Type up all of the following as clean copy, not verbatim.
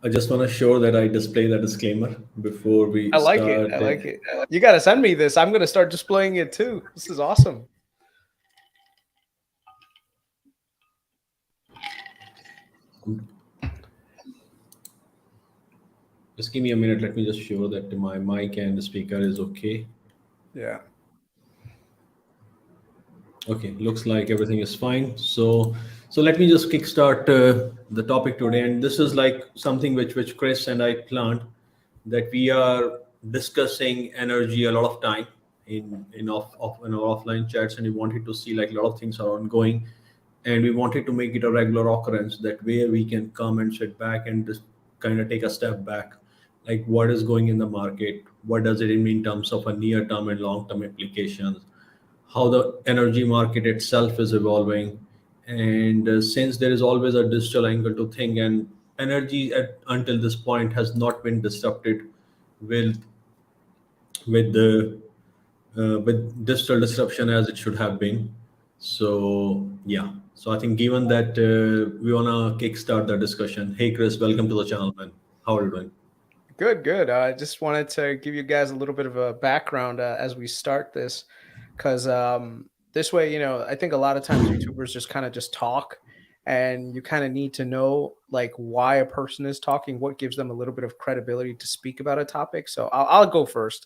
I just want to show that I display the disclaimer before we I like it. start. I like it. You got to send me this. I'm going to start displaying it too. This is awesome. Just give me a minute. Let me just show that my mic and the speaker is okay. Yeah. Okay, looks like everything is fine. So let me just kickstart the topic today, and this is like something which Kris and I planned, that we are discussing energy a lot of time in our offline chats, and we wanted to see like a lot of things are ongoing, and we wanted to make it a regular occurrence that where we can come and sit back and just kind of take a step back, like what is going in the market, what does it mean in terms of a near term and long term implications, how the energy market itself is evolving. And since there is always a digital angle to think, and energy until this point has not been disrupted with with digital disruption as it should have been. So yeah, so I think given that we want to kickstart the discussion. Hey Kris, welcome to the channel, man. How are you doing? Good, good. I just wanted to give you guys a little bit of a background as we start this, because this way, I think a lot of times YouTubers just kind of just talk, and you kind of need to know like why a person is talking, what gives them a little bit of credibility to speak about a topic. So I'll go first.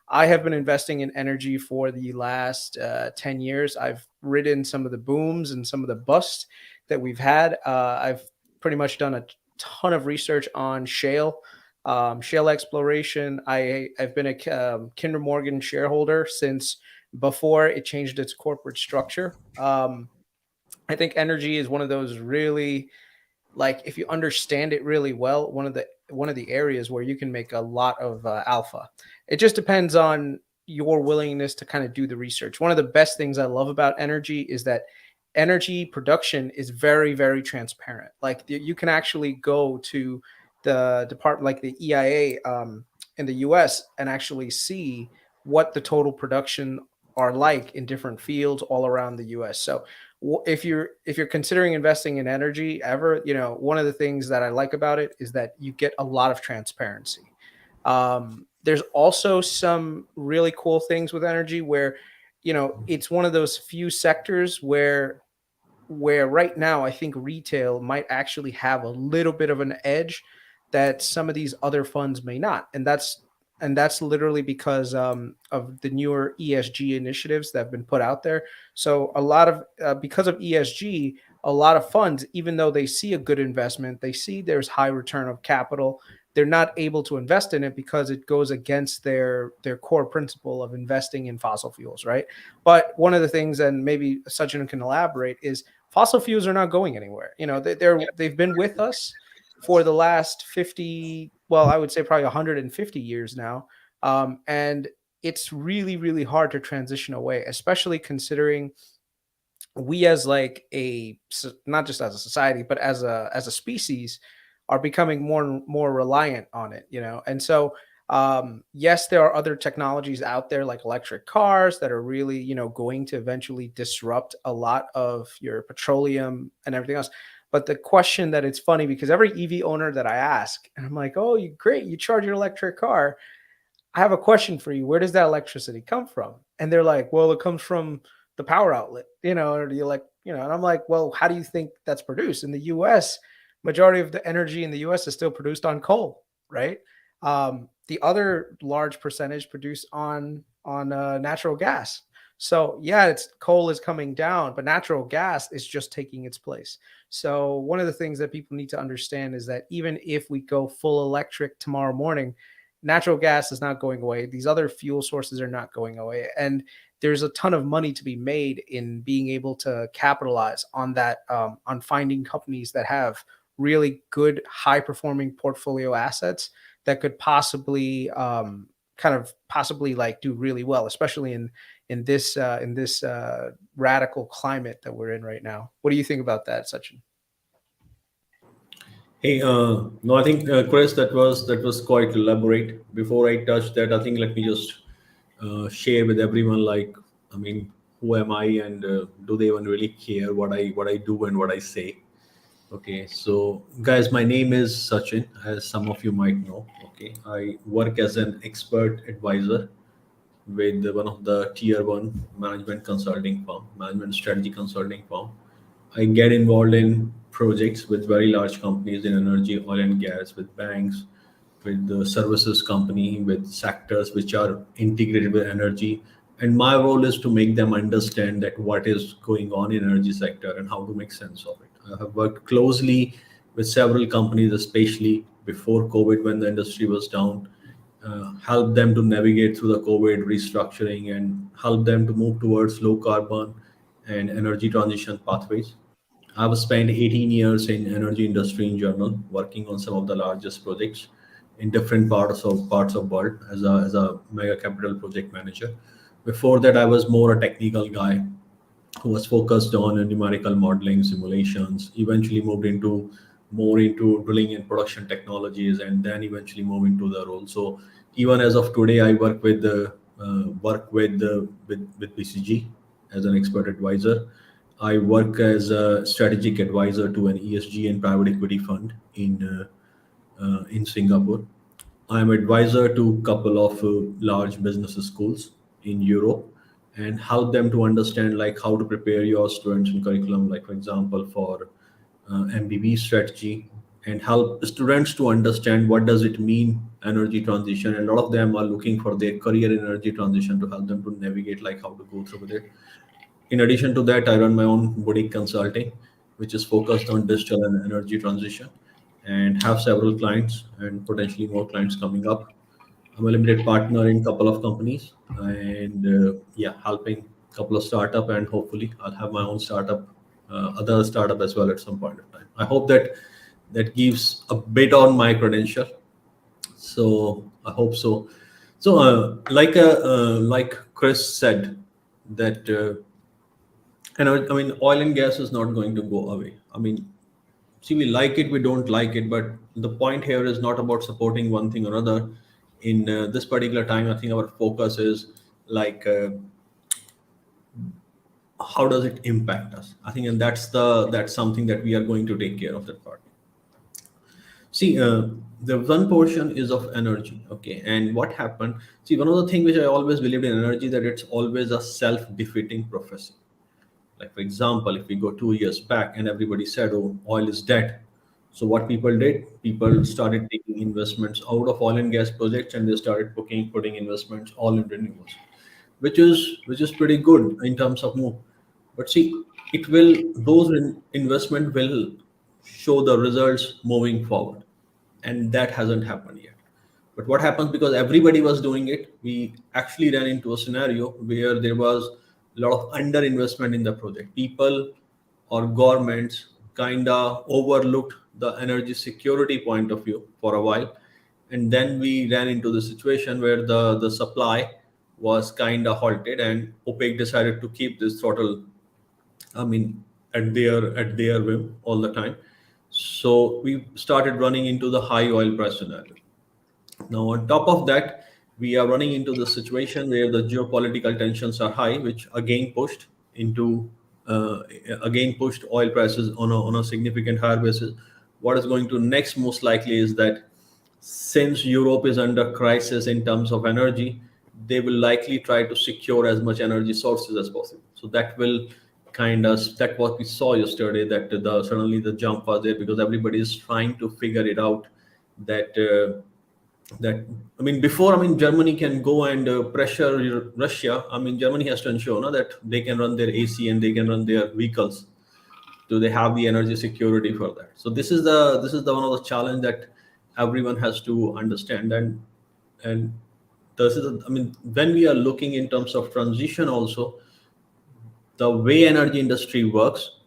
I have been investing in energy for the last 10 years. I've ridden some of the booms and some of the busts that we've had. I've pretty much done a ton of research on shale exploration. I've been a Kinder Morgan shareholder since before it changed its corporate structure. I think energy is one of those really, like, if you understand it really well, one of the areas where you can make a lot of alpha. It just depends on your willingness to kind of do the research. One of the best things I love about energy is that energy production is very, very transparent. Like you can actually go to the department, like the EIA in the US, and actually see what the total production are like in different fields all around the US. So if you're considering investing in energy ever, one of the things that I like about it is that you get a lot of transparency. There's also some really cool things with energy where, it's one of those few sectors where right now I think retail might actually have a little bit of an edge that some of these other funds may not, and that's literally because of the newer ESG initiatives that have been put out there. So a lot of because of ESG, a lot of funds, even though they see a good investment, they see there's high return of capital, they're not able to invest in it because it goes against their core principle of investing in fossil fuels, right? But one of the things, and maybe Sachin can elaborate, is fossil fuels are not going anywhere. They've been with us for the last 50, well, I would say probably 150 years now. And it's really, really hard to transition away, especially considering we as like not just as a society, but as a species are becoming more and more reliant on it, And so yes, there are other technologies out there like electric cars that are really, going to eventually disrupt a lot of your petroleum and everything else. But the question, that it's funny because every EV owner that I ask, and I'm like, oh, great, you charge your electric car. I have a question for you. Where does that electricity come from? And they're like, well, it comes from the power outlet, or the and I'm like, well, how do you think that's produced? In the US, majority of the energy in the US is still produced on coal, right? The other large percentage produced on natural gas. So yeah, it's coal is coming down, but natural gas is just taking its place. So one of the things that people need to understand is that even if we go full electric tomorrow morning, natural gas is not going away. These other fuel sources are not going away. And there's a ton of money to be made in being able to capitalize on that, on finding companies that have really good, high performing portfolio assets that could possibly kind of possibly like do really well, especially in this radical climate that we're in right now. What do you think about that, Sachin? Hey, no, I think Chris, that was quite elaborate. Before I touch that, I think let me just share with everyone, like, I mean, who am I, and do they even really care what I do and what I say? Okay, so guys, my name is Sachin, as some of you might know. Okay, I work as an expert advisor with one of the tier one management consulting firm, management strategy consulting firm. I get involved in projects with very large companies in energy, oil and gas, with banks, with the services company, with sectors which are integrated with energy. And my role is to make them understand that what is going on in energy sector and how to make sense of it. I have worked closely with several companies, especially before COVID when the industry was down, help them to navigate through the COVID restructuring and help them to move towards low carbon and energy transition pathways. I've spent 18 years in energy industry in general, working on some of the largest projects in different parts of world as a mega capital project manager. Before that, I was more a technical guy who was focused on numerical modeling, simulations. Eventually, moved into more into drilling and production technologies, and then eventually move into the role. So even as of today, I work with the with BCG as an expert advisor. I work as a strategic advisor to an ESG and private equity fund in Singapore. I'm advisor to a couple of large business schools in Europe and help them to understand like how to prepare your students in curriculum, like for example for MBB strategy, and help students to understand what does it mean energy transition. And a lot of them are looking for their career in energy transition to help them to navigate like how to go through with it. In addition to that, I run my own boutique consulting, which is focused on digital and energy transition, and have several clients and potentially more clients coming up. I'm a limited partner in a couple of companies, and yeah, helping a couple of startup, and hopefully I'll have my own startup, other startup as well at some point of time. I hope that that gives a bit on my credential. So I hope so. So like Kris said that. And I mean, oil and gas is not going to go away. I mean, see, we like it, we don't like it, but the point here is not about supporting one thing or another. In this particular time, I think our focus is like how does it impact us? I think, and that's something that we are going to take care of that part. See, the one portion is of energy, okay. And what happened? See, one of the things which I always believed in energy that it's always a self-defeating prophecy. Like, for example, if we go 2 years back and everybody said, oh, oil is dead. So what people did, people started taking investments out of oil and gas projects and they started putting investments all in renewables, which is pretty good in terms of move. But see, it will those investment will show the results moving forward, and that hasn't happened yet. But what happens because everybody was doing it, we actually ran into a scenario where there was a lot of underinvestment in the project. People or governments kind of overlooked the energy security point of view for a while. And then we ran into the situation where the supply was kind of halted and OPEC decided to keep this throttle, I mean, at their whim all the time. So we started running into the high oil price scenario. Now, on top of that, we are running into the situation where the geopolitical tensions are high, which into uh, again pushed oil prices on a significant higher basis. What is going to next most likely is that since Europe is under crisis in terms of energy, they will likely try to secure as much energy sources as possible. So that will kind of that what we saw yesterday that the suddenly the jump was there because everybody is trying to figure it out that. That I mean, before I mean, Germany can go and pressure Russia. I mean, Germany has to ensure no, that they can run their AC and they can run their vehicles. Do they have the energy security for that? So this is the one of the challenge that everyone has to understand and this is I mean, when we are looking in terms of transition also, the way energy industry works,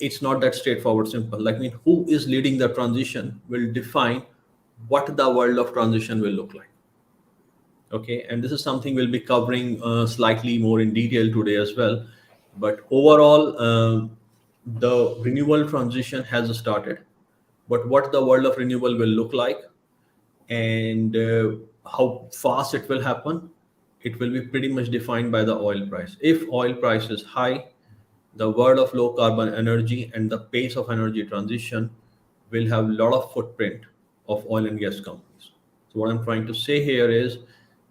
it's not that straightforward simple. Like I mean, who is leading the transition will define what the world of transition will look like. Okay, and this is something we'll be covering slightly more in detail today as well. But overall, the renewable transition has started, but what the world of renewable will look like and how fast it will happen, it will be pretty much defined by the oil price. If oil price is high, the world of low carbon energy and the pace of energy transition will have a lot of footprint of oil and gas companies. So what I'm trying to say here is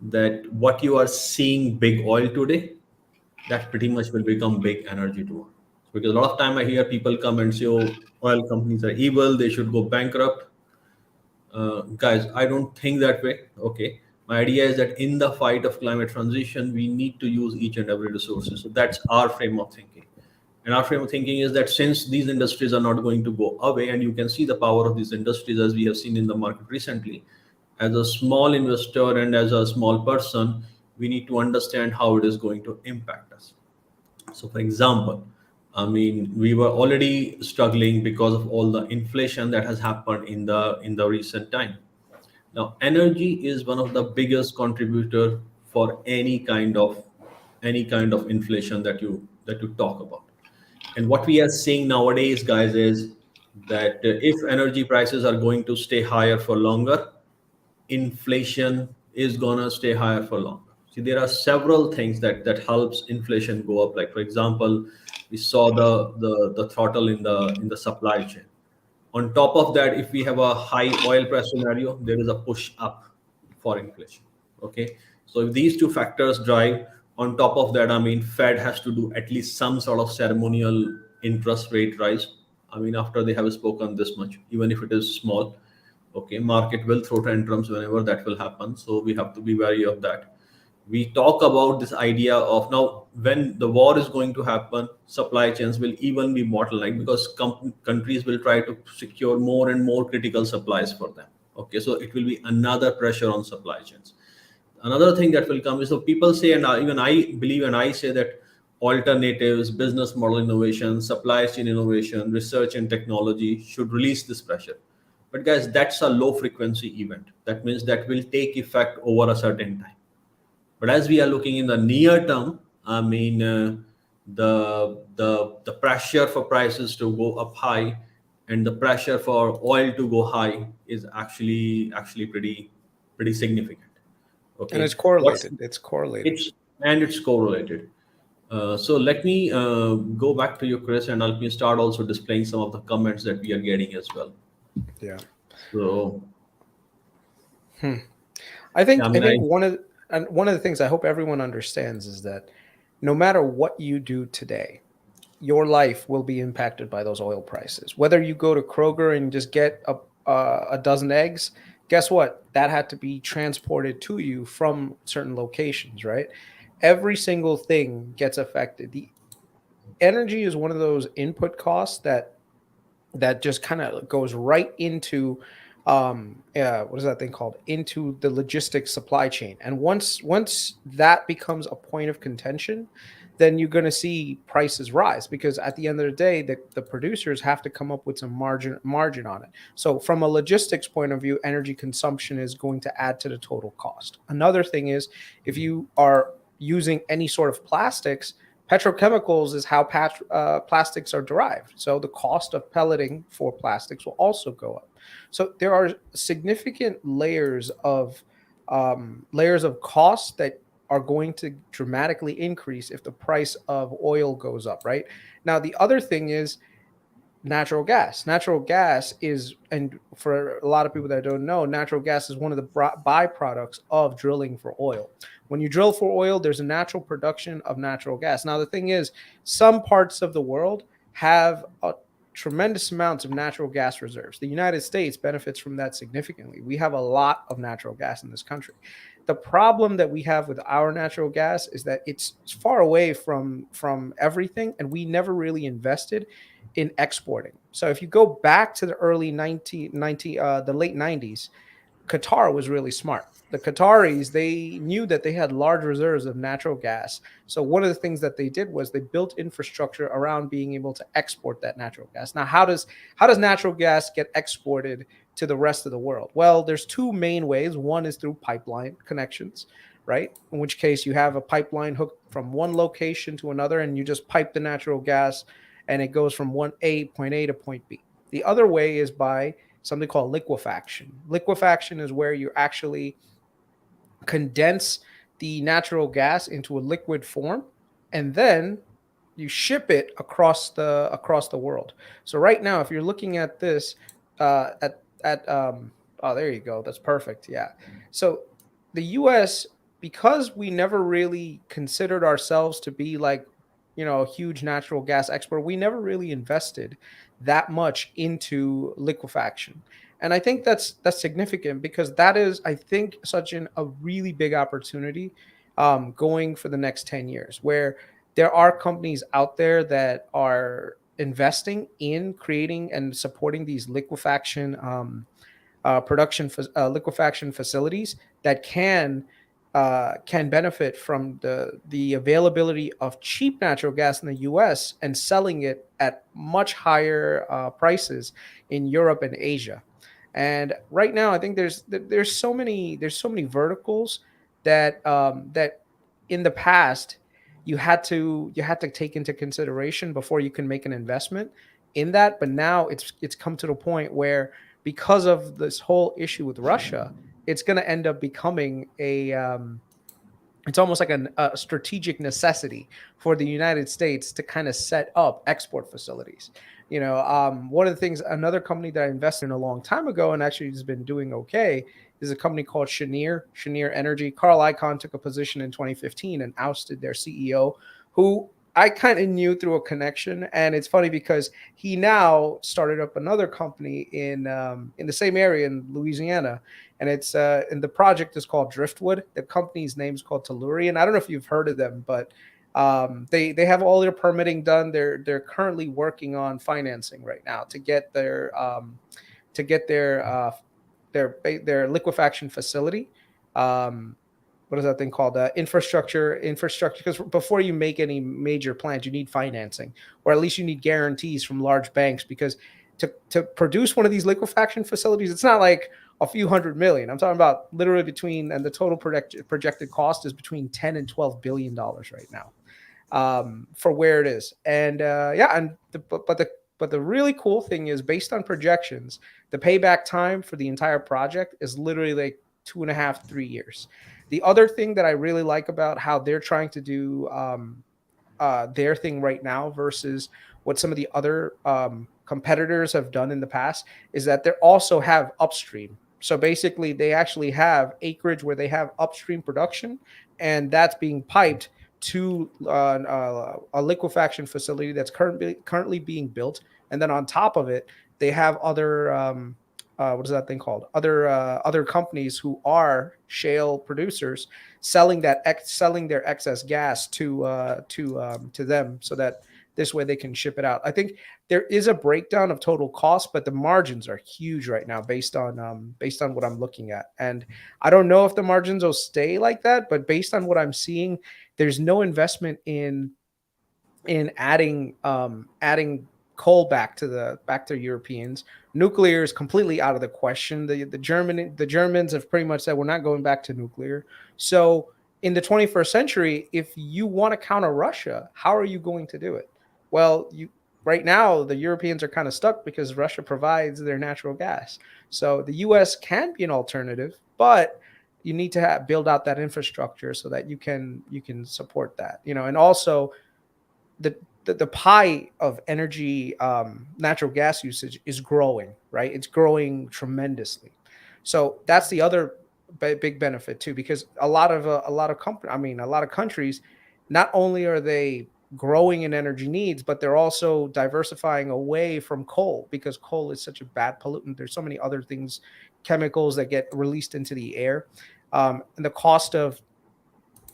that what you are seeing big oil today, that pretty much will become big energy tomorrow. Because a lot of time I hear people come and say, "Oh, oil companies are evil; they should go bankrupt." Guys, I don't think that way. Okay, my idea is that in the fight of climate transition, we need to use each and every resources. So that's our frame of thinking. And our frame of thinking is that since these industries are not going to go away, and you can see the power of these industries as we have seen in the market recently, as a small investor and as a small person, we need to understand how it is going to impact us. So, for example, I mean, we were already struggling because of all the inflation that has happened in the recent time. Now, energy is one of the biggest contributor for any kind of inflation that you talk about. And what we are seeing nowadays, guys, is that if energy prices are going to stay higher for longer, inflation is gonna stay higher for longer. See, there are several things that helps inflation go up. Like for example, we saw the throttle in the supply chain. On top of that, if we have a high oil price scenario, there is a push up for inflation. Okay, so if these two factors drive, on top of that, I mean, Fed has to do at least some sort of ceremonial interest rate rise. I mean, after they have spoken this much, even if it is small, okay, market will throw tantrums whenever that will happen. So we have to be wary of that. We talk about this idea of now when the war is going to happen, supply chains will even be bottlenecked because countries will try to secure more and more critical supplies for them. Okay, so it will be another pressure on supply chains. Another thing that will come is, so people say, and even I believe and I say that alternatives, business model innovation, supply chain innovation, research and technology should release this pressure. But guys, that's a low frequency event. That means that will take effect over a certain time. But as we are looking in the near term, I mean, the pressure for prices to go up high and the pressure for oil to go high is actually pretty significant. And it's Okay, what's correlated. It's correlated. it's correlated. So let me go back to you, Chris, and let me start also displaying some of the comments that we are getting as well. Yeah. So I yeah, I think I mean, think one of the things I hope everyone understands is that no matter what you do today, your life will be impacted by those oil prices. Whether you go to Kroger and just get a dozen eggs, guess what? That had to be transported to you from certain locations, right? Every single thing gets affected. The energy is one of those input costs that just kind of goes right into what is that thing called, into the logistics supply chain. And once that becomes a point of contention, then you're going to see prices rise, because at the end of the day, the producers have to come up with some margin on it. So from a logistics point of view, energy consumption is going to add to the total cost. Another thing is, if you are using any sort of plastics, petrochemicals is how plastics are derived. So the cost of pelleting for plastics will also go up. So there are significant layers of costs that are going to dramatically increase if the price of oil goes up, right? Now, the other thing is natural gas. Natural gas is, and for a lot of people that don't know, natural gas is one of the byproducts of drilling for oil. When you drill for oil, there's a natural production of natural gas. Now, the thing is, some parts of the world have a tremendous amounts of natural gas reserves. The United States benefits from that significantly. We have a lot of natural gas in this country. The problem that we have with our natural gas is that it's far away from everything, and we never really invested in exporting. So if you go back to the early the late 90s, Qatar was really smart. The Qataris, they knew that they had large reserves of natural gas. So one of the things that they did was they built infrastructure around being able to export that natural gas. Now, how does natural gas get exported to the rest of the world? Well, there's two main ways. One is through pipeline connections, right? In which case you have a pipeline hooked from one location to another, and you just pipe the natural gas and it goes from point A to point B. The other way is by something called liquefaction. Liquefaction is where you actually condense the natural gas into a liquid form, and then you ship it across the world. So right now, if you're looking at this, at oh, there you go, that's perfect. Yeah. So the U.S., because we never really considered ourselves to be like, a huge natural gas export, we never really invested that much into liquefaction. And I think that's significant, because that is, I think, such a really big opportunity, going for the next 10 years, where there are companies out there that are investing in creating and supporting these liquefaction facilities that can benefit from the availability of cheap natural gas in the U.S. and selling it at much higher prices in Europe and Asia. And right now, I think there's so many verticals that in the past you had to take into consideration before you can make an investment in that. But now it's come to the point where, because of this whole issue with Russia, it's going to end up becoming it's almost like a strategic necessity for the United States to kind of set up export facilities. One of the things, another company that I invested in a long time ago and actually has been doing okay, is a company called Cheniere Energy. Carl Icahn took a position in 2015 and ousted their CEO, who I kind of knew through a connection. And it's funny because he now started up another company in the same area in Louisiana, and the project is called Driftwood. The company's name is called Tellurian. I don't know if you've heard of them, but they have all their permitting done. They're currently working on financing right now to get their liquefaction facility. What is that thing called? Infrastructure. Because before you make any major plans, you need financing, or at least you need guarantees from large banks. Because to produce one of these liquefaction facilities, it's not like a few $100 million. I'm talking about literally and the total projected cost is between $10 and $12 billion right now, for where it is. And but the really cool thing is, based on projections, the payback time for the entire project is literally like 2.5, 3 years. The other thing that I really like about how they're trying to do their thing right now versus what some of the other competitors have done in the past is that they also have upstream. So basically, they actually have acreage where they have upstream production, and that's being piped to a liquefaction facility that's currently being built. And then on top of it, they have other what is that thing called? Other companies who are shale producers selling their excess gas to them, so that this way they can ship it out. I think there is a breakdown of total cost, but the margins are huge right now based on what I'm looking at. And I don't know if the margins will stay like that, but based on what I'm seeing, there's no investment in adding coal back to Europeans. Nuclear is completely out of the question. The Germans have pretty much said we're not going back to nuclear. So in the 21st century, if you want to counter Russia, how are you going to do it? Well, right now the Europeans are kind of stuck because Russia provides their natural gas. So the U.S. can be an alternative, but you need to build out that infrastructure so that you can support that. And also the pie of energy, natural gas usage is growing, right? It's growing tremendously. So that's the other big benefit too, because a lot of countries, not only are they growing in energy needs, but they're also diversifying away from coal, because coal is such a bad pollutant. There's so many other things, chemicals that get released into the air, and the cost of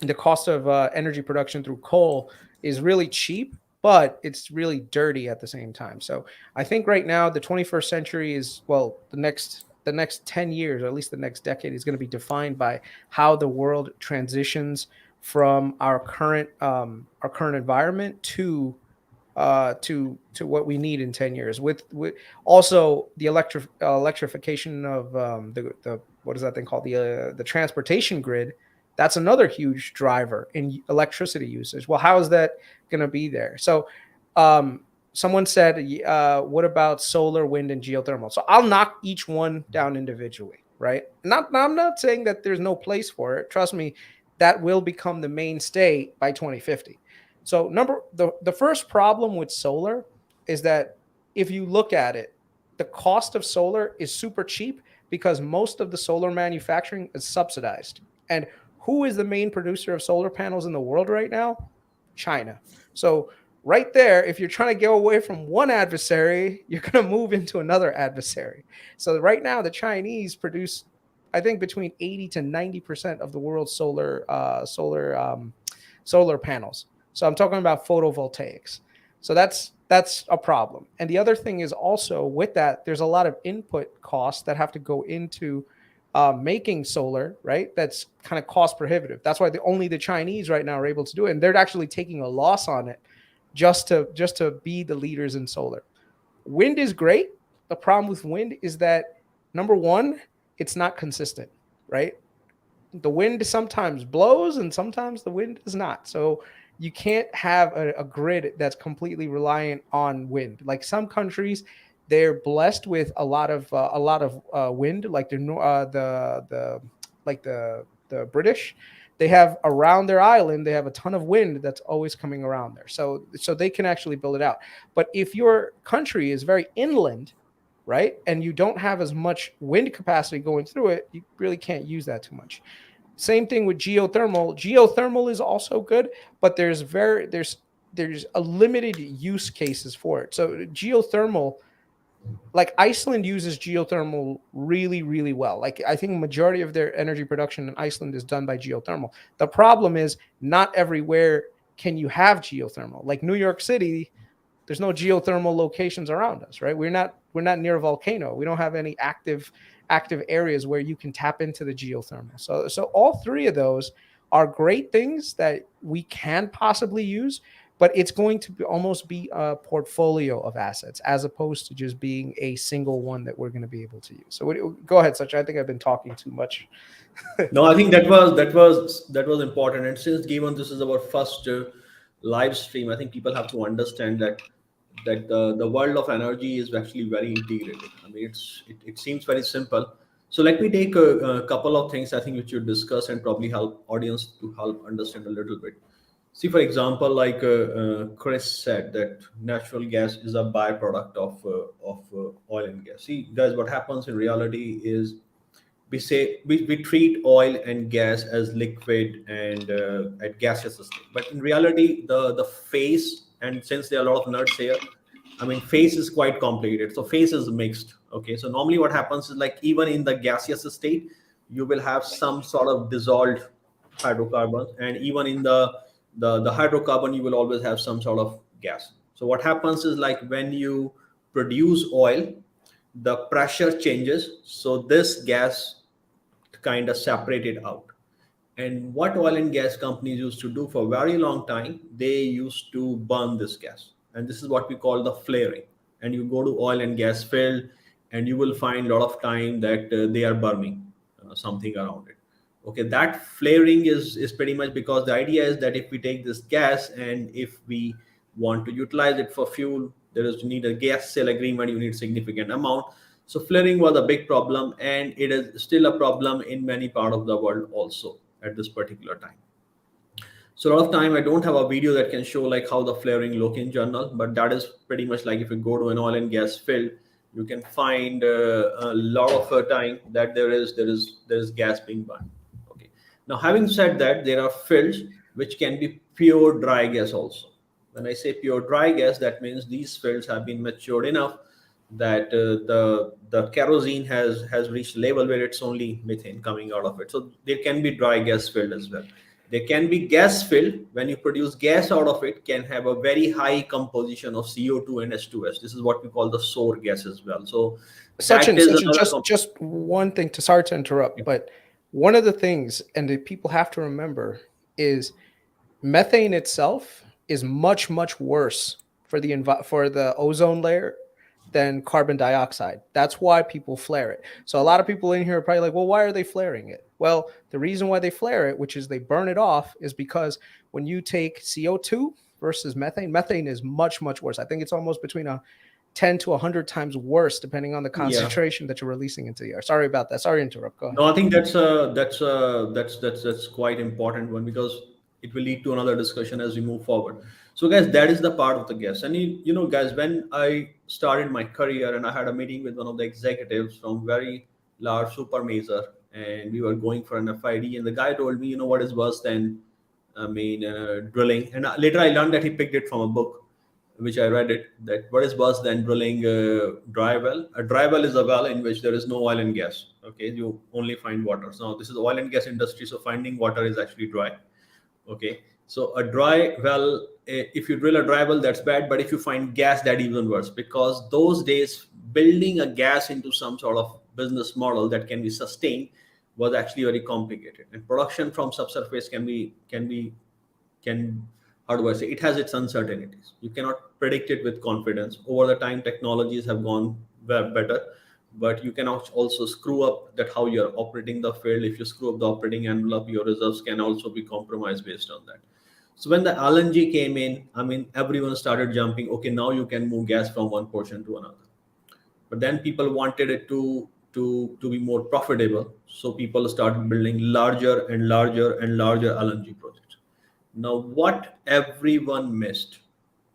energy production through coal is really cheap, but it's really dirty at the same time. So I think right now the 21st century is, well, the next 10 years, or at least the next decade, is going to be defined by how the world transitions from our current environment to what we need in 10 years, with also the electrification of the what is that thing called, the transportation grid. That's another huge driver in electricity usage. Well, how is that going to be there? So someone said, what about solar, wind, and geothermal? So I'll knock each one down individually, right? I'm not saying that there's no place for it. Trust me, that will become the mainstay by 2050. So the first problem with solar is that if you look at it, the cost of solar is super cheap because most of the solar manufacturing is subsidized. And who is the main producer of solar panels in the world right now? China. So right there, if you're trying to get away from one adversary, you're going to move into another adversary. So right now, the Chinese produce, I think, between 80 to 90% of the world's solar panels. So I'm talking about photovoltaics. So that's a problem. And the other thing is also with that, there's a lot of input costs that have to go into making solar, right? That's kind of cost prohibitive. That's why only the Chinese right now are able to do it, and they're actually taking a loss on it just to be the leaders in solar. Wind is great. The problem with wind is that number one, it's not consistent, right? The wind sometimes blows and sometimes the wind does not. So you can't have a grid that's completely reliant on wind. Like some countries, they're blessed with a lot of wind, like the British. They have around their island, they have a ton of wind that's always coming around there. So they can actually build it out. But if your country is very inland, right, and you don't have as much wind capacity going through it, you really can't use that too much. Same thing with geothermal. Geothermal is also good, but there's a limited use cases for it. So geothermal, like Iceland uses geothermal really, really well. Like I think majority of their energy production in Iceland is done by geothermal. The problem is not everywhere can you have geothermal. Like New York City, there's no geothermal locations around us, right? We're not near a volcano. We don't have any active areas where you can tap into the geothermal. So all three of those are great things that we can possibly use, but it's going to almost be a portfolio of assets as opposed to just being a single one that we're going to be able to use. So go ahead, Sachin. I think I've been talking too much. No, I think that was important. And since given this is our first live stream, I think people have to understand that the world of energy is actually very integrated. I mean, it seems very simple. So let me take a couple of things I think which you discuss and probably help audience to help understand a little bit. See, for example, like Kris said, that natural gas is a byproduct of oil and gas. See, guys, what happens in reality is we treat oil and gas as liquid and at gaseous state, but in reality, the phase, and since there are a lot of nerds here, I mean, phase is quite complicated. So phase is mixed. Okay, so normally what happens is like even in the gaseous state, you will have some sort of dissolved hydrocarbons, and even in the hydrocarbon, you will always have some sort of gas. So what happens is like when you produce oil, the pressure changes, so this gas kind of separated out. And what oil and gas companies used to do for a very long time, they used to burn this gas. And this is what we call the flaring. And you go to oil and gas field, and you will find a lot of time that they are burning something around it. Okay, that flaring is pretty much because the idea is that if we take this gas and if we want to utilize it for fuel, there is you need a gas sale agreement, you need significant amount. So flaring was a big problem, and it is still a problem in many parts of the world also at this particular time. So a lot of time I don't have a video that can show like how the flaring look in general, but that is pretty much like if you go to an oil and gas field, you can find a lot of time that there is gas being burned. Okay. Now, having said that, there are fields which can be pure dry gas also. When I say pure dry gas, that means these fields have been matured enough that the kerosene has reached level where it's only methane coming out of it. So there can be dry gas field as well. There can be gas field. When you produce gas out of it, can have a very high composition of CO2 and H2S. This is what we call the sour gas as well. So Sachin, just one thing, sorry to interrupt, but one of the things, and that people have to remember, is methane itself is much, much worse for the ozone layer than carbon dioxide. That's why people flare it. So a lot of people in here are probably like, well, why are they flaring it? Well, the reason why they flare it, which is they burn it off, is because when you take CO2 versus methane is much, much worse. I think it's almost between 10 to 100 times worse, depending on the concentration that you're releasing into the air. Sorry about that. Sorry to interrupt. Go ahead. No, I think that's quite important one, because it will lead to another discussion as we move forward. So guys, that is the part of the gas. And guys, when I started my career and I had a meeting with one of the executives from very large super major, and we were going for an FID, and the guy told me, what is worse than, drilling. And later I learned that he picked it from a book, which I read it, that what is worse than drilling a dry well? A dry well is a well in which there is no oil and gas. Okay, you only find water. So now this is the oil and gas industry, so finding water is actually dry. Okay, so a dry well, if you drill a dry well, that's bad. But if you find gas, that even worse, because those days building a gas into some sort of business model that can be sustained was actually very complicated. And production from subsurface can how do I say, it has its uncertainties. You cannot predict it with confidence. Over the time, technologies have gone better, but you can also screw up that how you're operating the field. If you screw up the operating envelope, your results can also be compromised based on that. So when the LNG came in, everyone started jumping. Okay, now you can move gas from one portion to another. But then people wanted it to be more profitable, so people started building larger and larger and larger LNG projects. Now, what everyone missed,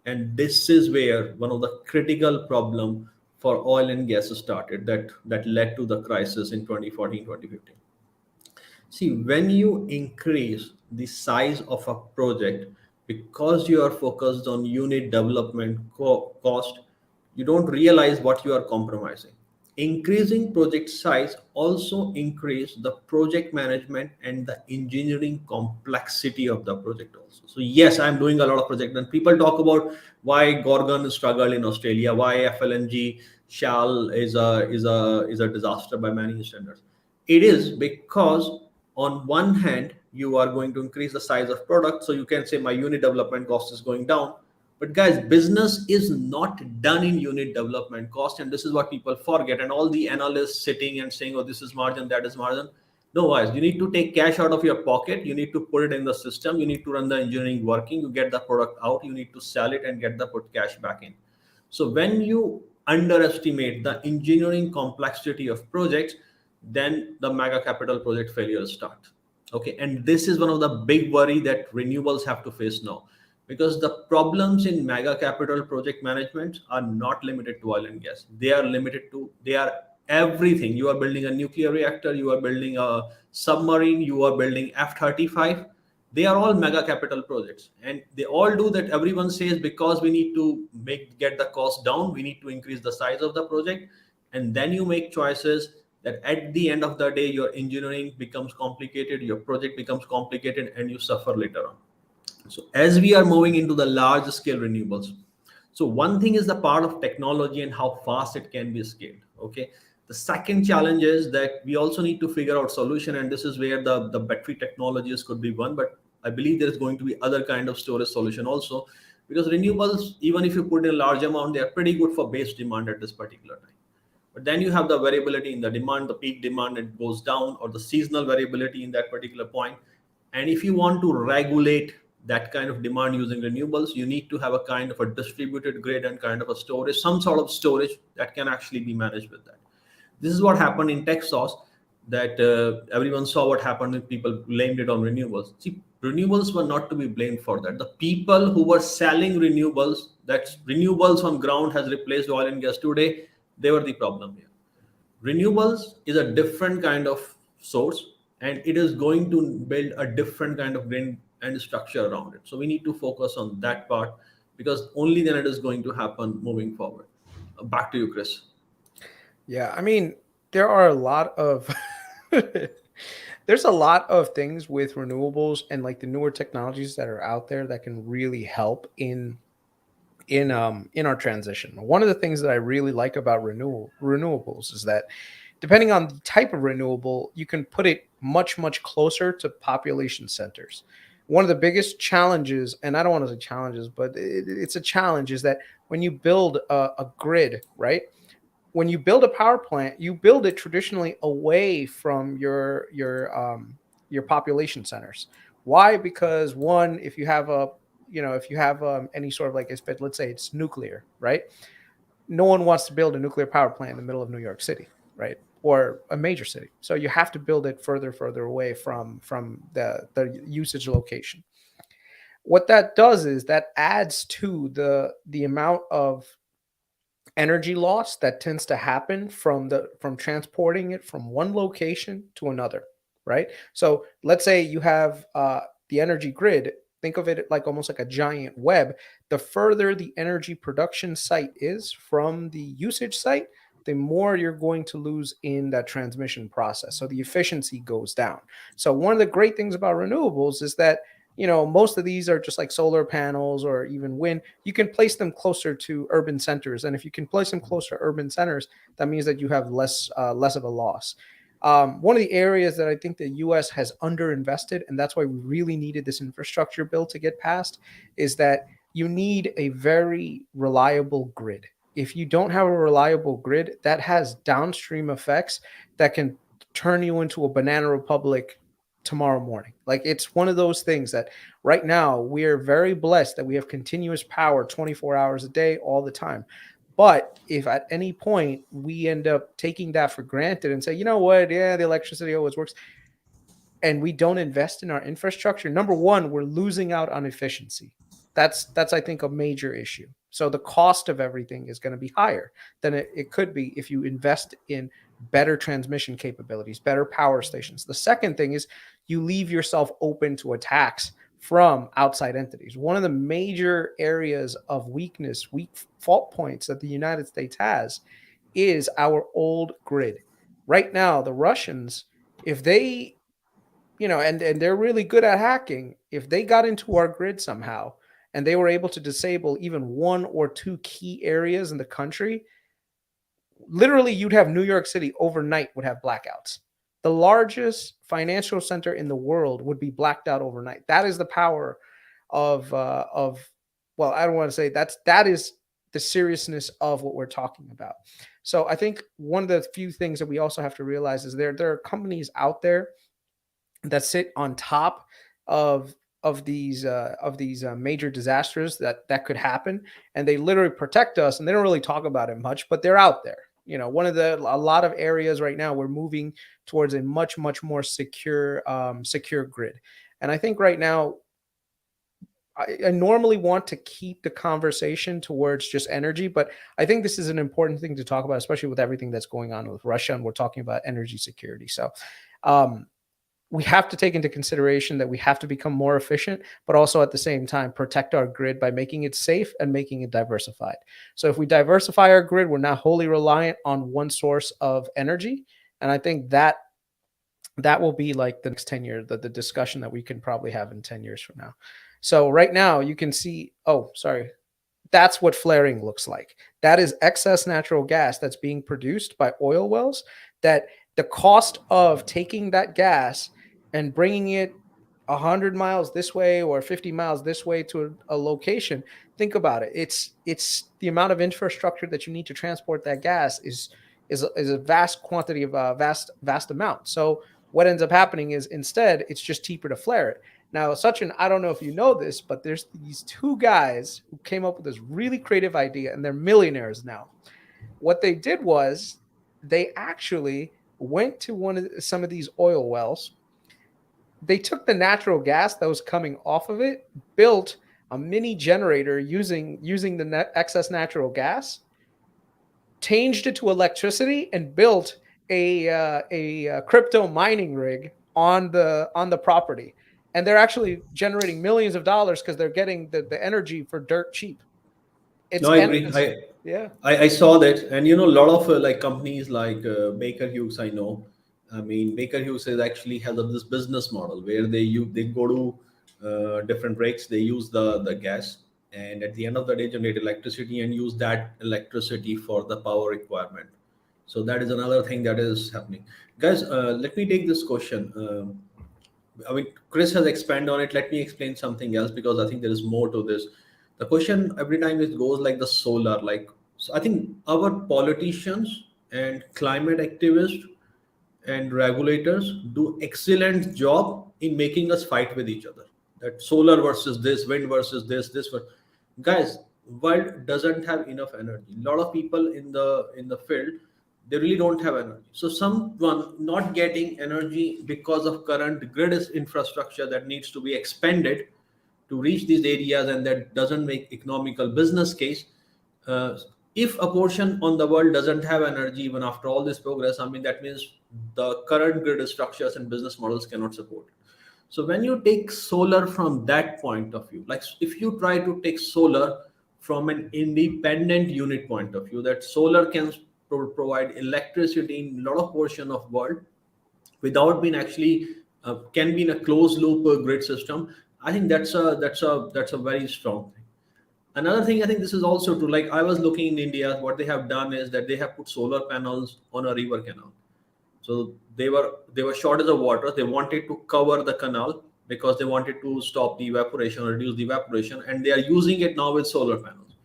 and this is where one of the critical problem for oil and gas started, that led to the crisis in 2014, 2015. See, when you increase the size of a project because you are focused on unit development cost, you don't realize what you are compromising. Increasing project size also increase the project management and the engineering complexity of the project also. So yes, I'm doing a lot of project, and people talk about why Gorgon struggle in Australia, why FLNG Shell is a disaster by many standards. It is because on one hand you are going to increase the size of product, so you can say my unit development cost is going down. But guys, business is not done in unit development cost, and this is what people forget. And all the analysts sitting and saying, oh, this is margin, that is margin. No, guys, you need to take cash out of your pocket, you need to put it in the system, you need to run the engineering working, you get the product out, you need to sell it and get the put cash back in. So when you underestimate the engineering complexity of projects, then the mega capital project failures start. Okay, and this is one of the big worry that renewables have to face now, because the problems in mega capital project management are not limited to oil and gas. They are everything. You are building a nuclear reactor, you are building a submarine, you are building F-35. They are all mega capital projects, and they all do that. Everyone says because we need to get the cost down, we need to increase the size of the project, and then you make choices that at the end of the day your engineering becomes complicated, your project becomes complicated, and you suffer later on. So as we are moving into the large scale renewables, so one thing is the part of technology and how fast it can be scaled. Okay, the second challenge is that we also need to figure out solution, and this is where the battery technologies could be one. But I believe there is going to be other kind of storage solution also, because renewables, even if you put in a large amount, they are pretty good for base demand at this particular time. But then you have the variability in the demand, the peak demand, it goes down, or the seasonal variability in that particular point. And if you want to regulate that kind of demand using renewables, you need to have a kind of a distributed grid and kind of a storage, some sort of storage that can actually be managed with that. This is what happened in Texas, that everyone saw what happened when people blamed it on renewables. See, renewables were not to be blamed for that. The people who were selling renewables, that renewables on ground has replaced oil and gas today, they were the problem here. Renewables is a different kind of source, and it is going to build a different kind of grid and structure around it. So we need to focus on that part, because only then it is going to happen moving forward. Back to you, Kris. Yeah, I mean, there are a lot of there's a lot of things with renewables and like the newer technologies that are out there that can really help in our transition. One of the things that I really like about renewables is that depending on the type of renewable, you can put it much closer to population centers. One of the biggest challenges, and I don't want to say challenges, but it's a challenge, is that when you build a grid, right? When you build a power plant, you build it traditionally away from your population centers. Why? Because one, if you have any sort of like, let's say it's nuclear, right? No one wants to build a nuclear power plant in the middle of New York City, right? or a major city. So you have to build it further away from the usage location. What that does is that adds to the amount of energy loss that tends to happen from transporting it from one location to another, right? So let's say you have the energy grid. Think of it like almost like a giant web. The further the energy production site is from the usage site, the more you're going to lose in that transmission process. So the efficiency goes down. So one of the great things about renewables is that, most of these are just like solar panels or even wind. You can place them closer to urban centers, and if you can place them closer to urban centers, that means that you have less of a loss. One of the areas that I think the U.S. has underinvested, and that's why we really needed this infrastructure bill to get passed, is that you need a very reliable grid. If you don't have a reliable grid, that has downstream effects that can turn you into a banana republic tomorrow morning. Like, it's one of those things that right now we are very blessed that we have continuous power 24 hours a day all the time. But if at any point we end up taking that for granted and say, you know what, yeah, the electricity always works, and we don't invest in our infrastructure, number one, we're losing out on efficiency. That's I think a major issue. So the cost of everything is going to be higher than it could be if you invest in better transmission capabilities, better power stations. The second thing is you leave yourself open to attacks from outside entities. One of the major areas of weak fault points that the United States has is our old grid. Right now, the Russians, if they, and they're really good at hacking, if they got into our grid somehow and they were able to disable even one or two key areas in the country, literally you'd have New York City overnight would have blackouts. The largest financial center in the world would be blacked out overnight. That is the power of well, I don't want to say that is the seriousness of what we're talking about. So I think one of the few things that we also have to realize is there are companies out there that sit on top of these major disasters that could happen, and they literally protect us, and they don't really talk about it much, but they're out there. A lot of areas right now we're moving towards a much more secure grid, and I think right now I normally want to keep the conversation towards just energy, but I think this is an important thing to talk about, especially with everything that's going on with Russia, and we're talking about energy security. So we have to take into consideration that we have to become more efficient, but also at the same time protect our grid by making it safe and making it diversified. So if we diversify our grid, we're not wholly reliant on one source of energy. And I think that will be like the next 10 years, the discussion that we can probably have in 10 years from now. So right now you can see, that's what flaring looks like. That is excess natural gas that's being produced by oil wells, that the cost of taking that gas and bringing it 100 miles this way or 50 miles this way to a location, think about it. It's the amount of infrastructure that you need to transport that gas is a vast quantity of vast amount. So what ends up happening is instead it's just cheaper to flare it. Now, Sachin, I don't know if you know this, but there's these two guys who came up with this really creative idea, and they're millionaires now. What they did was they actually went to some of these oil wells. They took the natural gas that was coming off of it, built a mini generator using the excess natural gas, changed it to electricity, and built a crypto mining rig on the property. And they're actually generating millions of dollars because they're getting the energy for dirt cheap. No, I agree. Yeah. I saw that, and a lot of like companies like Baker Hughes. I know. I mean, Baker Hughes is actually has this business model where they go to different rigs, they use the gas, and at the end of the day generate electricity and use that electricity for the power requirement. So that is another thing that is happening, guys. Let me take this question. I mean, Kris has expanded on it. Let me explain something else because I think there is more to this. The question every time it goes like the solar, like, so I think our politicians and climate activists and regulators do excellent job in making us fight with each other. That solar versus this, wind versus this. Guys, world doesn't have enough energy. A lot of people in the field, They really don't have energy. So someone not getting energy because of current grid infrastructure that needs to be expanded to reach these areas, and that doesn't make economical business case. uh, if a portion on the world doesn't have energy even after all this progress, I mean, that means the current grid structures and business models cannot support it. So when you take solar from that point of view, like if you try to take solar from an independent unit point of view, that solar can provide electricity in a lot of portion of world without being actually can be in a closed loop grid system. I think that's a very strong thing. Another thing, I think this is also true. Like I was looking in India, what they have done is that they have put solar panels on a river canal. So they were shortage of water. They wanted to cover the canal because they wanted to stop the evaporation or reduce the evaporation, and they are using it now with solar panels.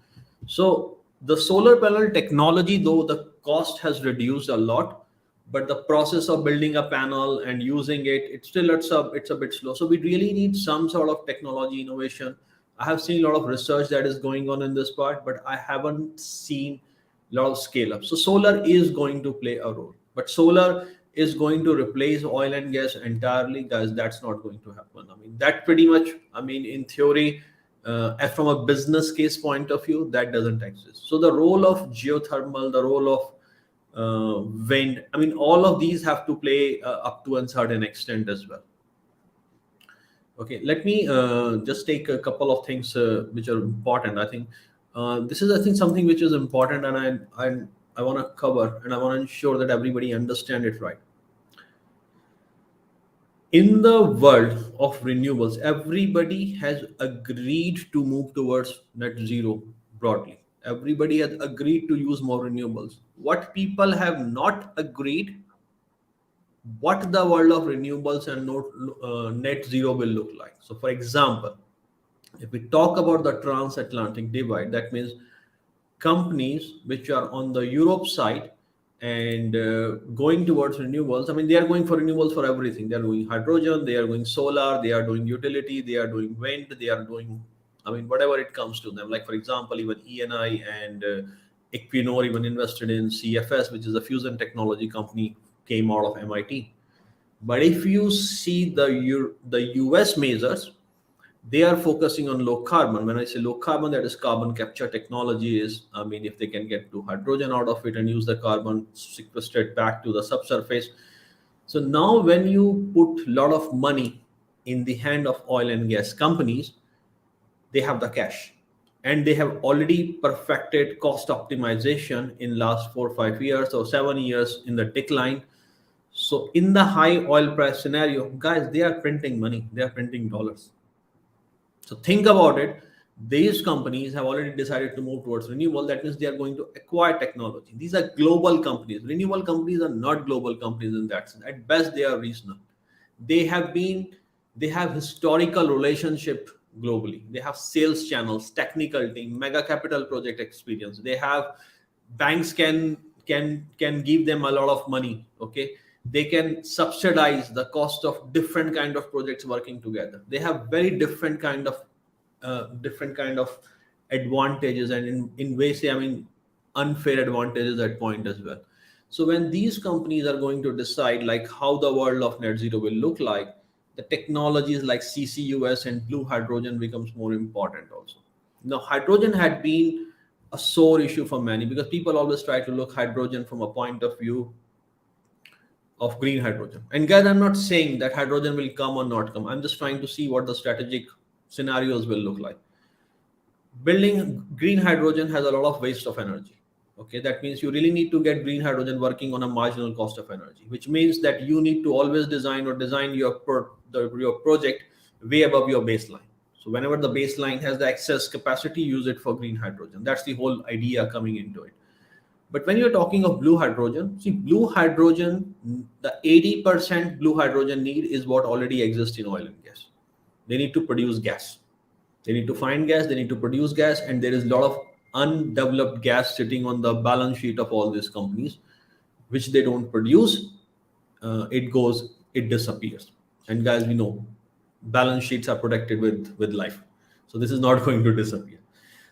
So the solar panel technology, though the cost has reduced a lot, but the process of building a panel and using it, it's a bit slow. So we really need some sort of technology innovation. I have seen a lot of research that is going on in this part, but I haven't seen a lot of scale up. So solar is going to play a role, but solar is going to replace oil and gas entirely, guys. That's not going to happen. I mean, that pretty much, I mean, in theory, and from a business case point of view, that doesn't exist. So the role of geothermal, the role of wind, I mean, all of these have to play up to a certain extent as well. Okay, let me just take a couple of things which are important. I think this is, I think, something which is important, and I want to cover, and I want to ensure that everybody understand it right. In the world of renewables, everybody has agreed to move towards net zero broadly. Everybody has agreed to use more renewables. What people have not agreed, what the world of renewables and net zero will look like. So, for example, if we talk about the transatlantic divide, that means companies which are on the Europe side and going towards renewables. I mean, they are going for renewables for everything. They are doing hydrogen, they are doing solar, they are doing utility, they are doing wind, they are doing, I mean, whatever it comes to them. Like, for example, even ENI and Equinor even invested in CFS, which is a fusion technology company, came out of MIT. But if you see the US majors, they are focusing on low carbon. When I say low carbon, that is carbon capture technology. Is, I mean, if they can get to hydrogen out of it and use the carbon, sequestrate back to the subsurface. So now when you put a lot of money in the hand of oil and gas companies, they have the cash, and they have already perfected cost optimization in last 4 or 5 years or 7 years in the decline. So in the high oil price scenario, guys, they are printing money, they are printing dollars. So think about it. These companies have already decided to move towards renewable. That means they are going to acquire technology. These are global companies. Renewable companies are not global companies in that sense. At best, they are regional. They have been, they have historical relationship globally. They have sales channels, technical team, mega capital project experience. They have banks can give them a lot of money. Okay, they can subsidize the cost of different kind of projects working together. They have very different kind of advantages, and in ways, I mean, unfair advantages at point as well. So when these companies are going to decide like how the world of net zero will look like, the technologies like CCUS and blue hydrogen becomes more important also. Now hydrogen had been a sore issue for many because people always try to look hydrogen from a point of view of green hydrogen. And guys, I'm not saying that hydrogen will come or not come. I'm just trying to see what the strategic scenarios will look like. Building green hydrogen has a lot of waste of energy. Okay, that means you really need to get green hydrogen working on a marginal cost of energy, which means that you need to always design your project way above your baseline. So whenever the baseline has the excess capacity, use it for green hydrogen. That's the whole idea coming into it. But when you're talking of blue hydrogen, see, blue hydrogen, the 80% blue hydrogen need is what already exists in oil and gas. They need to produce gas. They need to find gas, they need to produce gas, and there is a lot of undeveloped gas sitting on the balance sheet of all these companies, which they don't produce. It disappears. And guys, we know balance sheets are protected with life. So this is not going to disappear.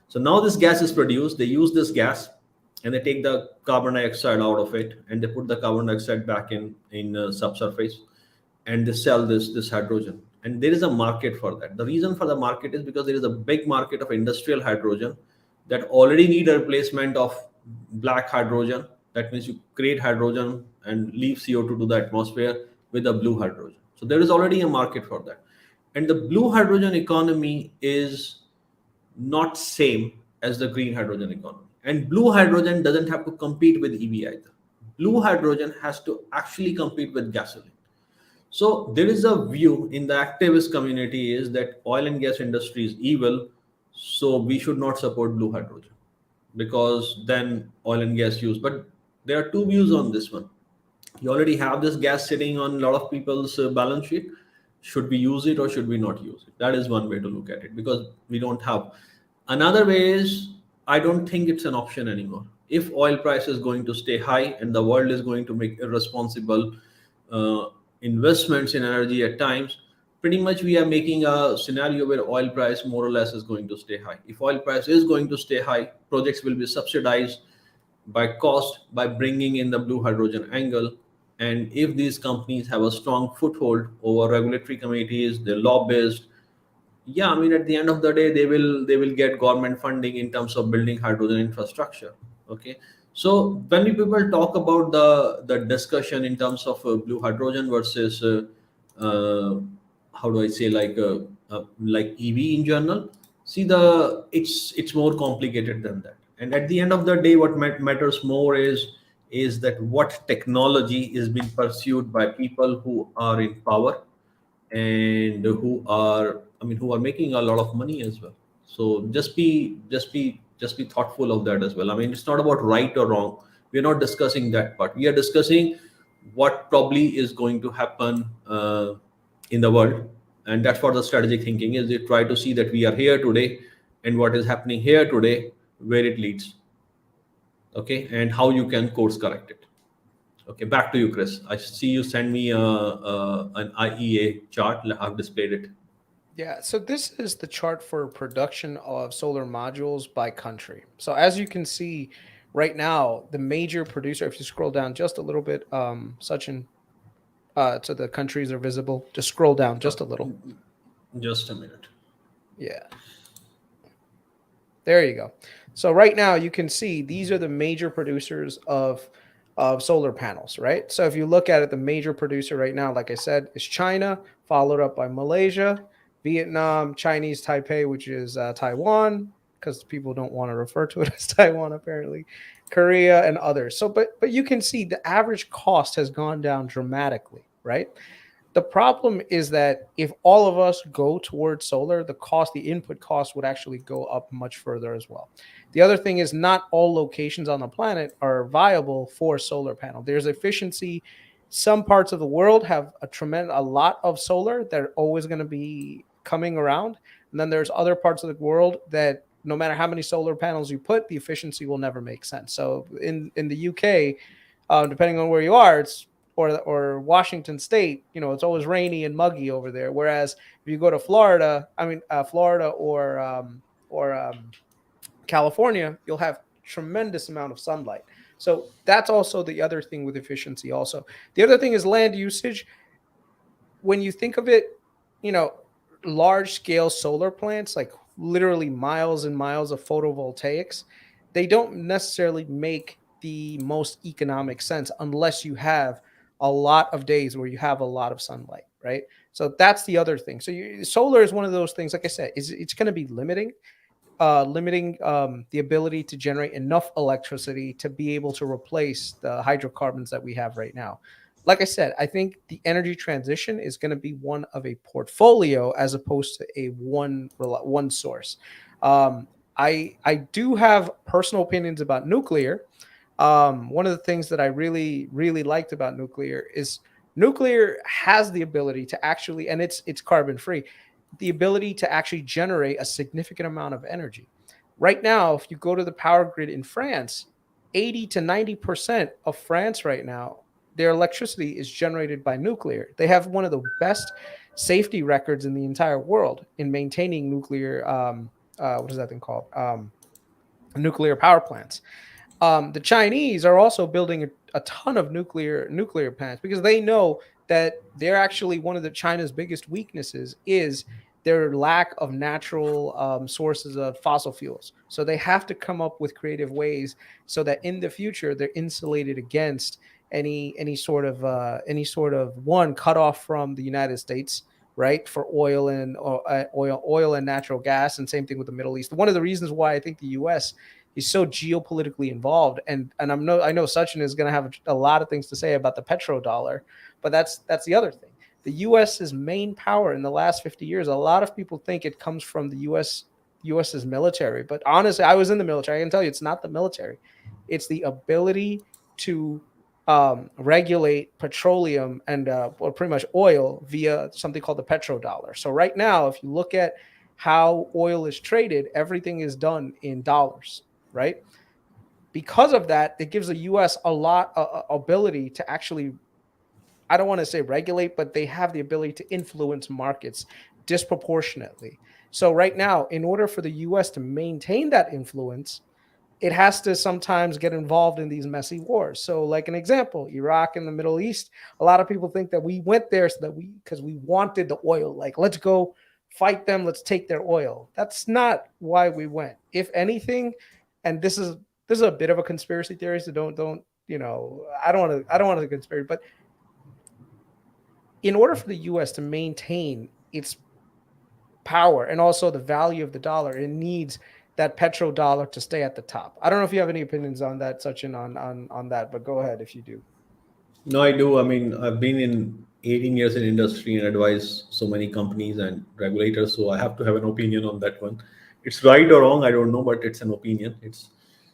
So now this gas is produced, they use this gas, and they take the carbon dioxide out of it, and they put the carbon dioxide back in subsurface, and they sell this hydrogen. And there is a market for that. The reason for the market is because there is a big market of industrial hydrogen that already need a replacement of black hydrogen. That means you create hydrogen and leave CO2 to the atmosphere with a blue hydrogen. So there is already a market for that. And the blue hydrogen economy is not same as the green hydrogen economy. And blue hydrogen doesn't have to compete with EV either. Blue hydrogen has to actually compete with gasoline. So there is a view in the activist community is that oil and gas industry is evil, so we should not support blue hydrogen because then oil and gas use. But there are two views on this one. You already have this gas sitting on a lot of people's balance sheet. Should we use it or should we not use it? That is one way to look at it because we don't have. Another way is I don't think it's an option anymore. If oil price is going to stay high and the world is going to make irresponsible uh, investments in energy at times, pretty much we are making a scenario where oil price more or less is going to stay high. If oil price is going to stay high, projects will be subsidized by cost by bringing in the blue hydrogen angle. And if these companies have a strong foothold over regulatory committees, they're lobbyist, yeah, I mean at the end of the day they will get government funding in terms of building hydrogen infrastructure. Okay, so when we people talk about the discussion in terms of blue hydrogen versus uh, how do I say like EV in general, see the it's more complicated than that. And at the end of the day what matters more is that what technology is being pursued by people who are in power and who are making a lot of money as well. So just be thoughtful of that as well. I mean, it's not about right or wrong. We're not discussing that part. We are discussing what probably is going to happen in the world. And that's what the strategic thinking is. They try to see that we are here today and what is happening here today, where it leads. Okay, and how you can course correct it. Okay, back to you, Chris. I see you send me an IEA chart. I've displayed it. Yeah, so this is the chart for production of solar modules by country. So as you can see right now, the major producer, if you scroll down just a little bit, Sachin, so the countries are visible, just scroll down just a little. Just a minute. Yeah, there you go. So right now you can see these are the major producers of solar panels, right? So if you look at it, the major producer right now, like I said, is China, followed up by Malaysia, Vietnam, Chinese Taipei, which is Taiwan, because people don't want to refer to it as Taiwan apparently, Korea, and others. So, but you can see the average cost has gone down dramatically, right? The problem is that if all of us go towards solar, the input cost would actually go up much further as well. The other thing is not all locations on the planet are viable for solar panel. There's efficiency. Some parts of the world have a lot of solar that are always going to be coming around. And then there's other parts of the world that no matter how many solar panels you put, the efficiency will never make sense. So in the UK, depending on where you are, it's or Washington State, it's always rainy and muggy over there. Whereas if you go to Florida, Florida or California, you'll have tremendous amount of sunlight. So that's also the other thing with efficiency. Also, the other thing is land usage. When you think of it, you know, large scale solar plants, like literally miles and miles of photovoltaics, they don't necessarily make the most economic sense unless you have a lot of days where you have a lot of sunlight, right? So that's the other thing. So solar is one of those things, like I said, is it's going to be limiting the ability to generate enough electricity to be able to replace the hydrocarbons that we have right now. Like I said, I think the energy transition is going to be one of a portfolio as opposed to a one source. I do have personal opinions about nuclear. One of the things that I really liked about nuclear is nuclear has the ability to actually, and it's carbon free, the ability to actually generate a significant amount of energy. Right now, if you go to the power grid in France, 80 to 90% of France right now, their electricity is generated by nuclear. They have one of the best safety records in the entire world in maintaining nuclear. What is that thing called? Nuclear power plants. The Chinese are also building a ton of nuclear plants because they know that they're actually one of the China's biggest weaknesses is their lack of natural sources of fossil fuels. So they have to come up with creative ways so that in the future they're insulated against any sort of one cut off from the United States, right, for oil and natural gas, and same thing with the Middle East. One of the reasons why I think the U.S. is so geopolitically involved, and I know Sachin is going to have a lot of things to say about the petrodollar, but that's the other thing. The U.S.'s main power in the last 50 years, a lot of people think it comes from the U.S.'s military, but honestly, I was in the military. I can tell you, it's not the military; it's the ability to regulate petroleum and or pretty much oil via something called the petrodollar. So right now, if you look at how oil is traded, everything is done in dollars, right? Because of that, it gives the U.S. a lot of ability to actually, I don't want to say regulate, but they have the ability to influence markets disproportionately. So right now, in order for the U.S. to maintain that influence, it has to sometimes get involved in these messy wars. So, like an example, Iraq and the Middle East, a lot of people think that we went there so that because we wanted the oil. Like, let's go fight them, let's take their oil. That's not why we went. If anything, and this is a bit of a conspiracy theory, so don't I don't want to conspiracy, but in order for the U.S. to maintain its power and also the value of the dollar, it needs that petrodollar to stay at the top. I don't know if you have any opinions on that, Sachin, on that, but go ahead if you do. No, I do. I mean, I've been in 18 years in industry and advise so many companies and regulators, so I have to have an opinion on that one. It's right or wrong, I don't know, but it's an opinion. It's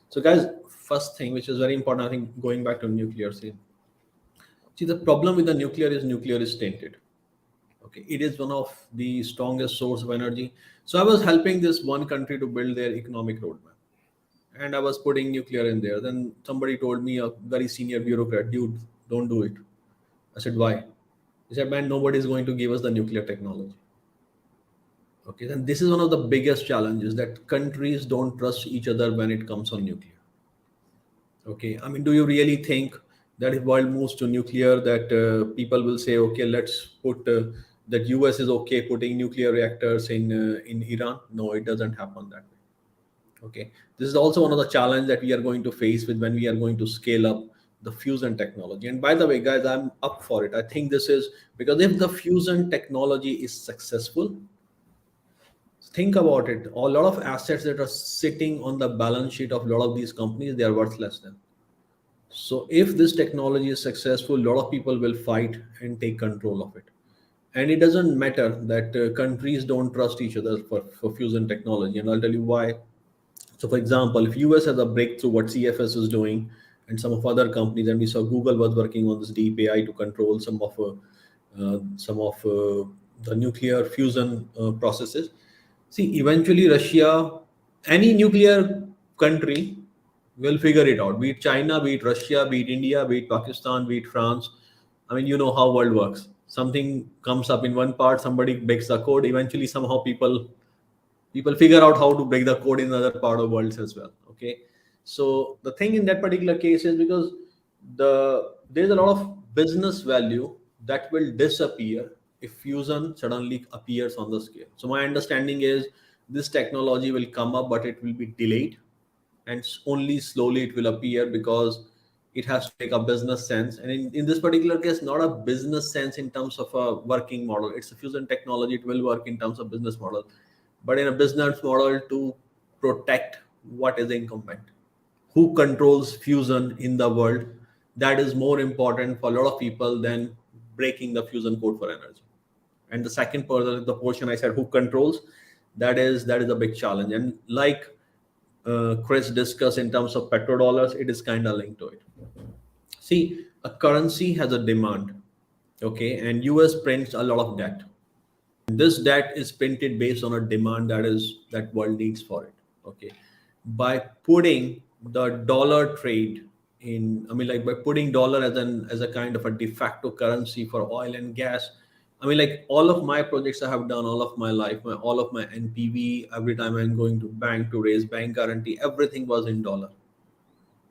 so, guys. First thing, which is very important, I think, going back to nuclear. See, the problem with the nuclear is tainted. Okay, it is one of the strongest source of energy. So I was helping this one country to build their economic roadmap, and I was putting nuclear in there. Then somebody told me, a very senior bureaucrat, dude, don't do it. I said, why? He said, man, nobody is going to give us the nuclear technology. Okay, then this is one of the biggest challenges, that countries don't trust each other when it comes on nuclear. Okay, I mean, do you really think that if world moves to nuclear, that people will say, okay, let's put that US is okay putting nuclear reactors in Iran? No, it doesn't happen that way. Okay, this is also one of the challenge that we are going to face with when we are going to scale up the fusion technology. And by the way, guys, I'm up for it. I think this is because if the fusion technology is successful, think about it. A lot of assets that are sitting on the balance sheet of a lot of these companies, they are worthless then. So if this technology is successful, a lot of people will fight and take control of it. And it doesn't matter that countries don't trust each other for fusion technology. And I'll tell you why. So for example, if US has a breakthrough, what CFS is doing, and some of other companies, and we saw Google was working on this deep AI to control some of the nuclear fusion processes. See, eventually Russia, any nuclear country will figure it out. Be it China, be it Russia, be it India, be it Pakistan, be it France. I mean, you know how world works. Something comes up in one part, somebody breaks the code. Eventually, somehow people figure out how to break the code in other part of worlds as well. Okay, so the thing in that particular case is because there's a lot of business value that will disappear if fusion suddenly appears on the scale. So my understanding is this technology will come up, but it will be delayed, and only slowly it will appear because it has to make a business sense. And in this particular case, not a business sense in terms of a working model. It's a fusion technology, it will work in terms of business model, but in a business model to protect what is incumbent, who controls fusion in the world, that is more important for a lot of people than breaking the fusion code for energy. And the second part, the portion I said, who controls, that is a big challenge. And like Kris discussed in terms of petrodollars, it is kind of linked to it. See, a currency has a demand, okay, and US prints a lot of debt. This debt is printed based on a demand that world needs for it. Okay, by putting the dollar trade in, I mean, like by putting dollar as a kind of a de facto currency for oil and gas. I mean, like all of my projects I have done all of my life, all of my NPV, every time I'm going to bank to raise bank guarantee, everything was in dollar.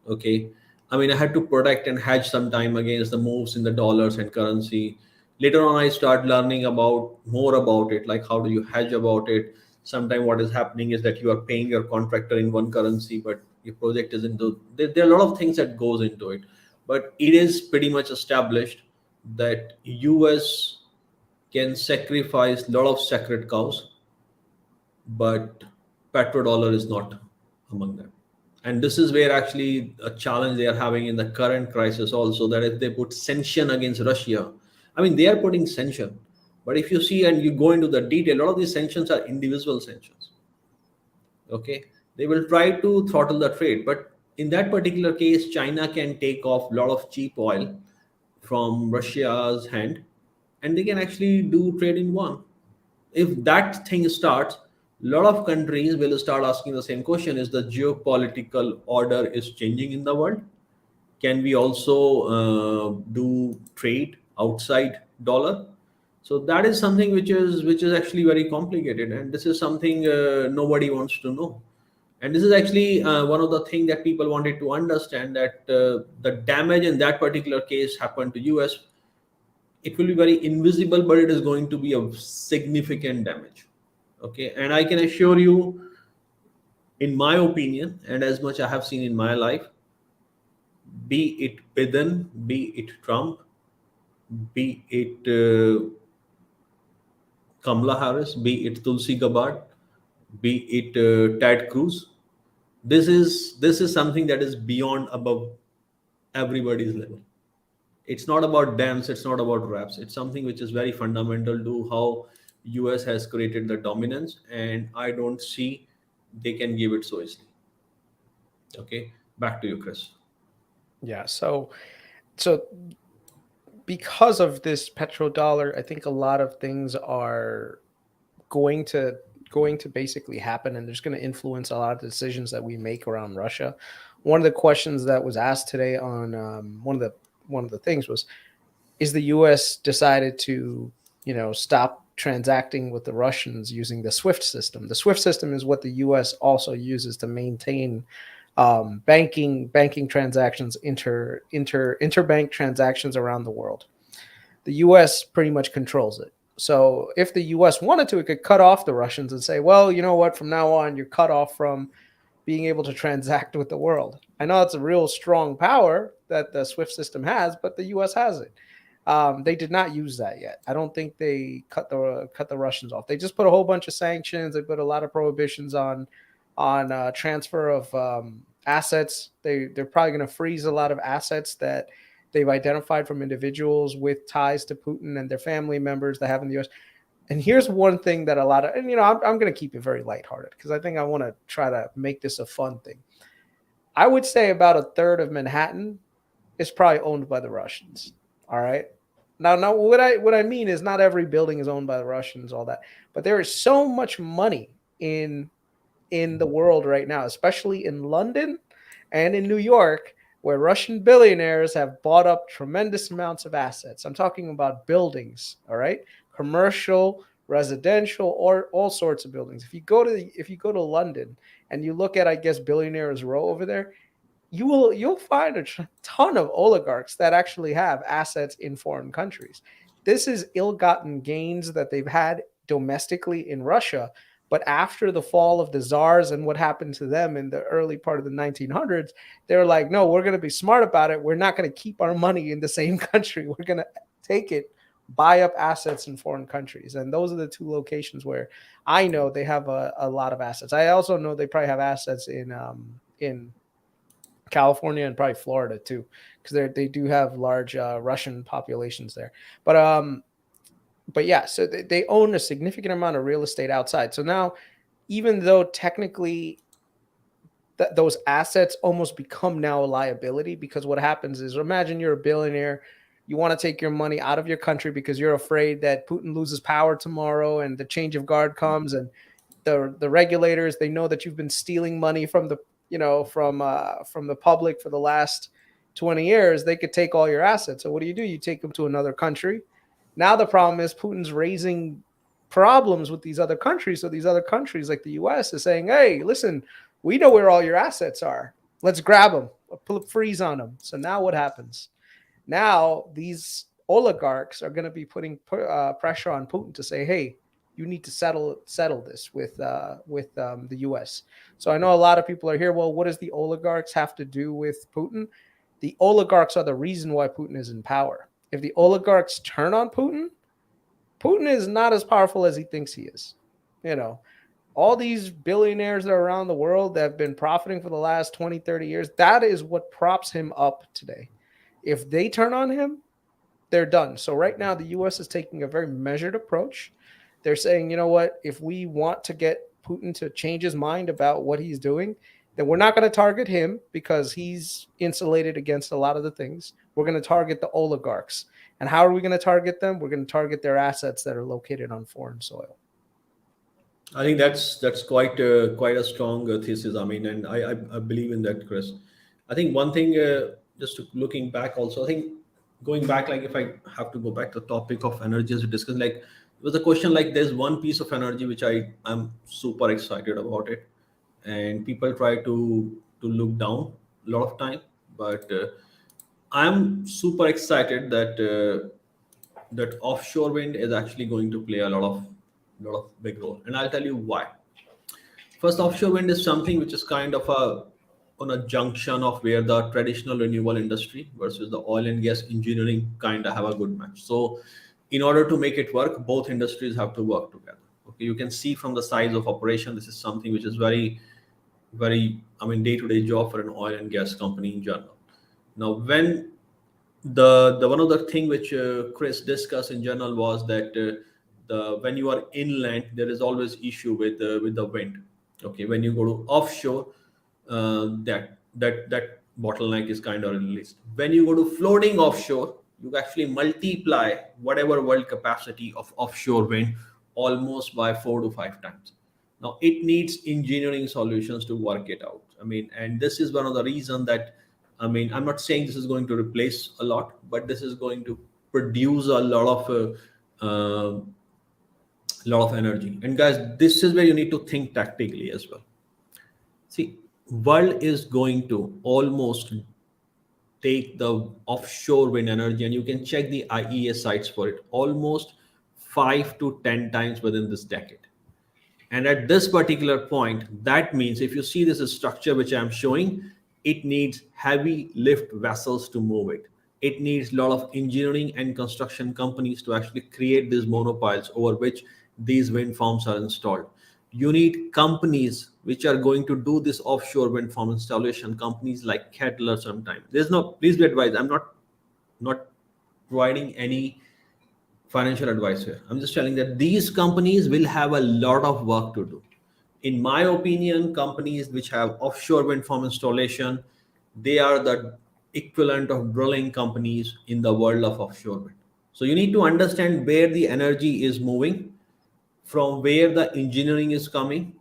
Okay, I mean, I had to protect and hedge some time against the moves in the dollars and currency. Later on, I start learning about more about it, like how do you hedge about it. Sometimes what is happening is that you are paying your contractor in one currency, but your project is into there are a lot of things that goes into it. But it is pretty much established that US can sacrifice a lot of sacred cows, but petrodollar is not among them. And this is where actually a challenge they are having in the current crisis also, that if they put sanction against Russia, I mean, they are putting sanction, but if you see and you go into the detail, a lot of these sanctions are individual sanctions. Okay, they will try to throttle the trade, but in that particular case, China can take off a lot of cheap oil from Russia's hand, and they can actually do trade in one. If that thing starts, a lot of countries will start asking the same question: is the geopolitical order is changing in the world? Can we also do trade outside dollar? So that is something which is actually very complicated, and this is something nobody wants to know. And this is actually one of the things that people wanted to understand, that the damage in that particular case happened to us. It will be very invisible, but it is going to be a significant damage. Okay, and I can assure you, in my opinion, and as much I have seen in my life, be it Biden, be it Trump, be it Kamala Harris, be it Tulsi Gabbard, be it Ted Cruz, this is something that is beyond above everybody's level. It's not about dams, it's not about raps, it's something which is very fundamental to how US has created the dominance, and I don't see they can give it so easily. Okay, back to you, Chris. Yeah. So because of this petrodollar, I think a lot of things are going to going to basically happen, and there's going to influence a lot of the decisions that we make around Russia. One of the questions that was asked today on one of the things was, is the U.S. decided to stop transacting with the Russians using the SWIFT system. The SWIFT system is what the U.S. also uses to maintain banking transactions, interbank transactions around the world. The U.S. pretty much controls it. So if the U.S. wanted to, it could cut off the Russians and say, well, you know what, from now on, you're cut off from being able to transact with the world. I know it's a real strong power that the SWIFT system has, but the U.S. has it. They did not use that yet. I don't think they cut the Russians off. They just put a whole bunch of sanctions. They put a lot of prohibitions on transfer of assets. They're probably going to freeze a lot of assets that they've identified from individuals with ties to Putin and their family members that have in the U.S. And here's one thing that a lot of, and I'm going to keep it very lighthearted because I think I want to try to make this a fun thing. I would say about a third of Manhattan is probably owned by the Russians. All right. Now, what I mean is not every building is owned by the Russians, all that, but there is so much money in the world right now, especially in London and in New York, where Russian billionaires have bought up tremendous amounts of assets. I'm talking about buildings, all right, commercial, residential, or all sorts of buildings. If you go to London and you look at, I guess, Billionaires Row over there, you'll find a ton of oligarchs that actually have assets in foreign countries. This is ill-gotten gains that they've had domestically in Russia, but after the fall of the czars and what happened to them in the early part of the 1900s, they're like, no, we're going to be smart about it. We're not going to keep our money in the same country. We're going to take it, buy up assets in foreign countries. And those are the two locations where I know they have a lot of assets. I also know they probably have assets in California and probably Florida too, because they do have large Russian populations there. But yeah, so they own a significant amount of real estate outside. So now, even though technically those assets almost become now a liability, because what happens is, imagine you're a billionaire, you want to take your money out of your country because you're afraid that Putin loses power tomorrow and the change of guard comes, and the regulators, they know that you've been stealing money from the public for the last 20 years. They could take all your assets. So what do? You take them to another country. Now the problem is Putin's raising problems with these other countries. So these other countries like the US is saying, hey, listen, we know where all your assets are. Let's grab them. put a freeze on them. So now what happens? Now these oligarchs are going to be putting pressure on Putin to say, "Hey, you need to settle this with the U.S." So I know a lot of people are here. Well, what does the oligarchs have to do with Putin? The oligarchs are the reason why Putin is in power. If the oligarchs turn on Putin, Putin is not as powerful as he thinks he is. You know, all these billionaires that are around the world that have been profiting for the last 20, 30 years, that is what props him up today. If they turn on him, they're done. So right now, the U.S. is taking a very measured approach. They're saying, you know what, if we want to get Putin to change his mind about what he's doing, then we're not going to target him because he's insulated against a lot of the things. We're going to target the oligarchs. And how are we going to target them? We're going to target their assets that are located on foreign soil. I think that's quite a strong thesis. I mean, and I believe in that, Chris. I think one thing, looking back, also, I think going back, like if I have to go back to the topic of energy as we discussed, like it was a question like there's one piece of energy which I'm super excited about it, and people try to look down a lot of time, but I'm super excited that offshore wind is actually going to play a lot of big role, and I'll tell you why. First, offshore wind is something which is kind of a on a junction of where the traditional renewable industry versus the oil and gas engineering kind of have a good match. So, in order to make it work, both industries have to work together. Okay, you can see from the size of operation, this is something which is very, I mean, day-to-day job for an oil and gas company in general. Now, when the one of the thing which Chris discussed in general was that the when you are inland, there is always issue with the wind. Okay, when you go to offshore, that bottleneck is kind of released. When you go to floating offshore, you actually multiply whatever world capacity of offshore wind almost by 4 to 5 times. Now it needs engineering solutions to work it out. I mean, and this is one of the reasons that, I mean, I'm not saying this is going to replace a lot, but this is going to produce a lot of energy. And guys, this is where you need to think tactically as well. See, world is going to almost take the offshore wind energy, and you can check the IEA sites for it, almost 5 to 10 times within this decade. And at this particular point, that means if you see this structure which I'm showing, it needs heavy lift vessels to move it. It needs a lot of engineering and construction companies to actually create these monopiles over which these wind farms are installed. You need companies which are going to do this offshore wind farm installation, companies like Kettler sometime. There's no, please be advised, I'm not providing any financial advice here. I'm just telling that these companies will have a lot of work to do. In my opinion, companies which have offshore wind farm installation, they are the equivalent of drilling companies in the world of offshore wind. So you need to understand where the energy is moving, from where the engineering is coming,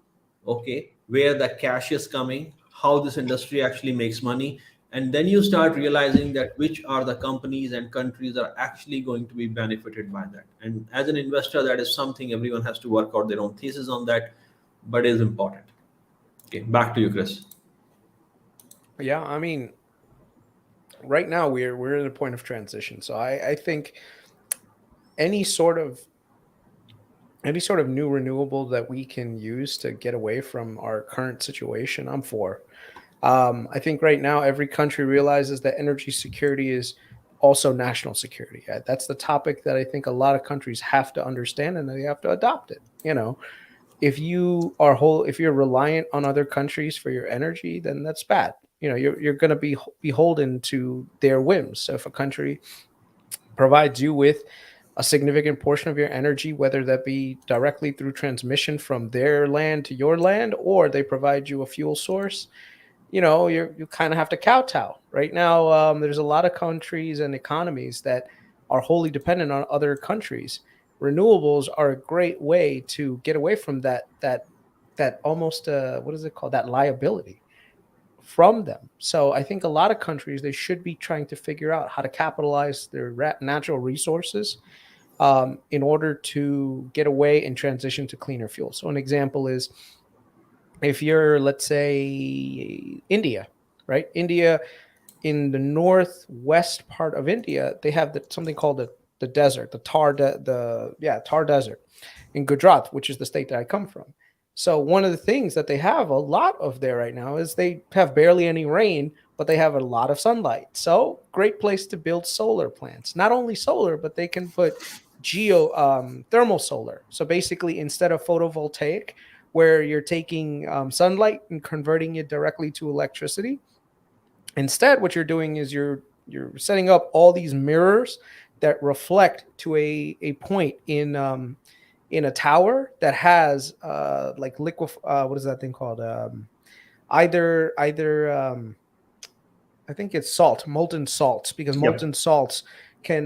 okay, where the cash is coming, how this industry actually makes money, and then you start realizing that which are the companies and countries that are actually going to be benefited by that. And as an investor, that is something everyone has to work out their own thesis on that, but it is important. Okay, back to you, Chris. Yeah, I mean, right now we're at a point of transition. So I think any sort of any sort of new renewable that we can use to get away from our current situation, I'm for. I think right now every country realizes that energy security is also national security. That's the topic that I think a lot of countries have to understand and they have to adopt it. You know, if you're reliant on other countries for your energy, then that's bad. You know, you're going to be beholden to their whims. So if a country provides you with a significant portion of your energy, whether that be directly through transmission from their land to your land, or they provide you a fuel source, you know, you kind of have to kowtow. Right now, there's a lot of countries and economies that are wholly dependent on other countries. Renewables are a great way to get away from that almost what is it called, that liability from them. So I think a lot of countries, they should be trying to figure out how to capitalize their natural resources in order to get away and transition to cleaner fuel. So an example is if you're, let's say, India, right? India, in the northwest part of India, they have something called the desert, Tar Desert in Gujarat, which is the state that I come from. So one of the things that they have a lot of there right now is they have barely any rain, but they have a lot of sunlight. So great place to build solar plants. Not only solar, but they can put thermal solar. So basically, instead of photovoltaic, where you're taking sunlight and converting it directly to electricity, instead, what you're doing is you're setting up all these mirrors that reflect to a point in a tower that has like liquid what is that thing called, either I think it's molten salts, because Yep. molten salts can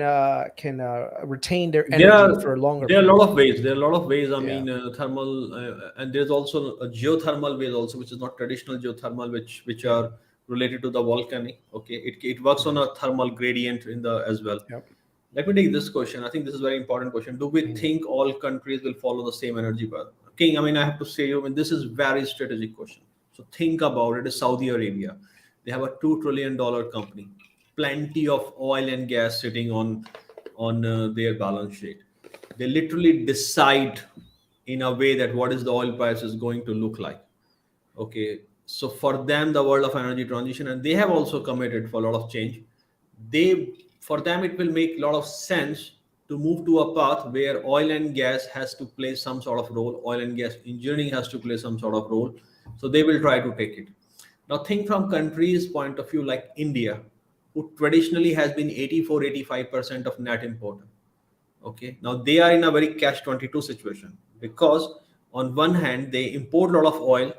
retain their There energy are for longer there are a periods. lot of ways. There are a lot of ways. I Yeah. mean, thermal, and there's also a geothermal ways also, which is not traditional geothermal, which are related to the volcanic. Okay, it works on Mhm. a thermal gradient in the as well. Yep. Let me take this question. I think this is a very important question. Do we Mhm. think all countries will follow the same energy path? King, I mean, I have to say, I mean, this is very strategic question. So think about it. Is Saudi Arabia? They have a $2 trillion company, plenty of oil and gas sitting on their balance sheet. They literally decide in a way that what is the oil price is going to look like. Okay, so for them, the world of energy transition, and they have also committed for a lot of change. They, for them, it will make a lot of sense to move to a path where oil and gas has to play some sort of role. Oil and gas engineering has to play some sort of role. So they will try to take it. Now, think from countries' point of view like India, who traditionally has been 84, 85% of net importer. Okay, now they are in a very catch 22 situation, because on one hand they import a lot of oil,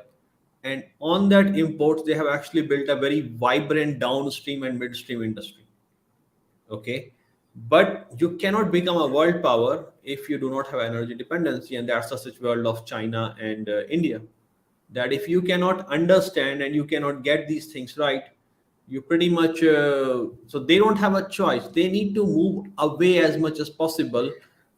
and on that imports they have actually built a very vibrant downstream and midstream industry. Okay, but you cannot become a world power if you do not have energy dependency, and that's the such world of China and India, that if you cannot understand and you cannot get these things right, you pretty much so they don't have a choice. They need to move away as much as possible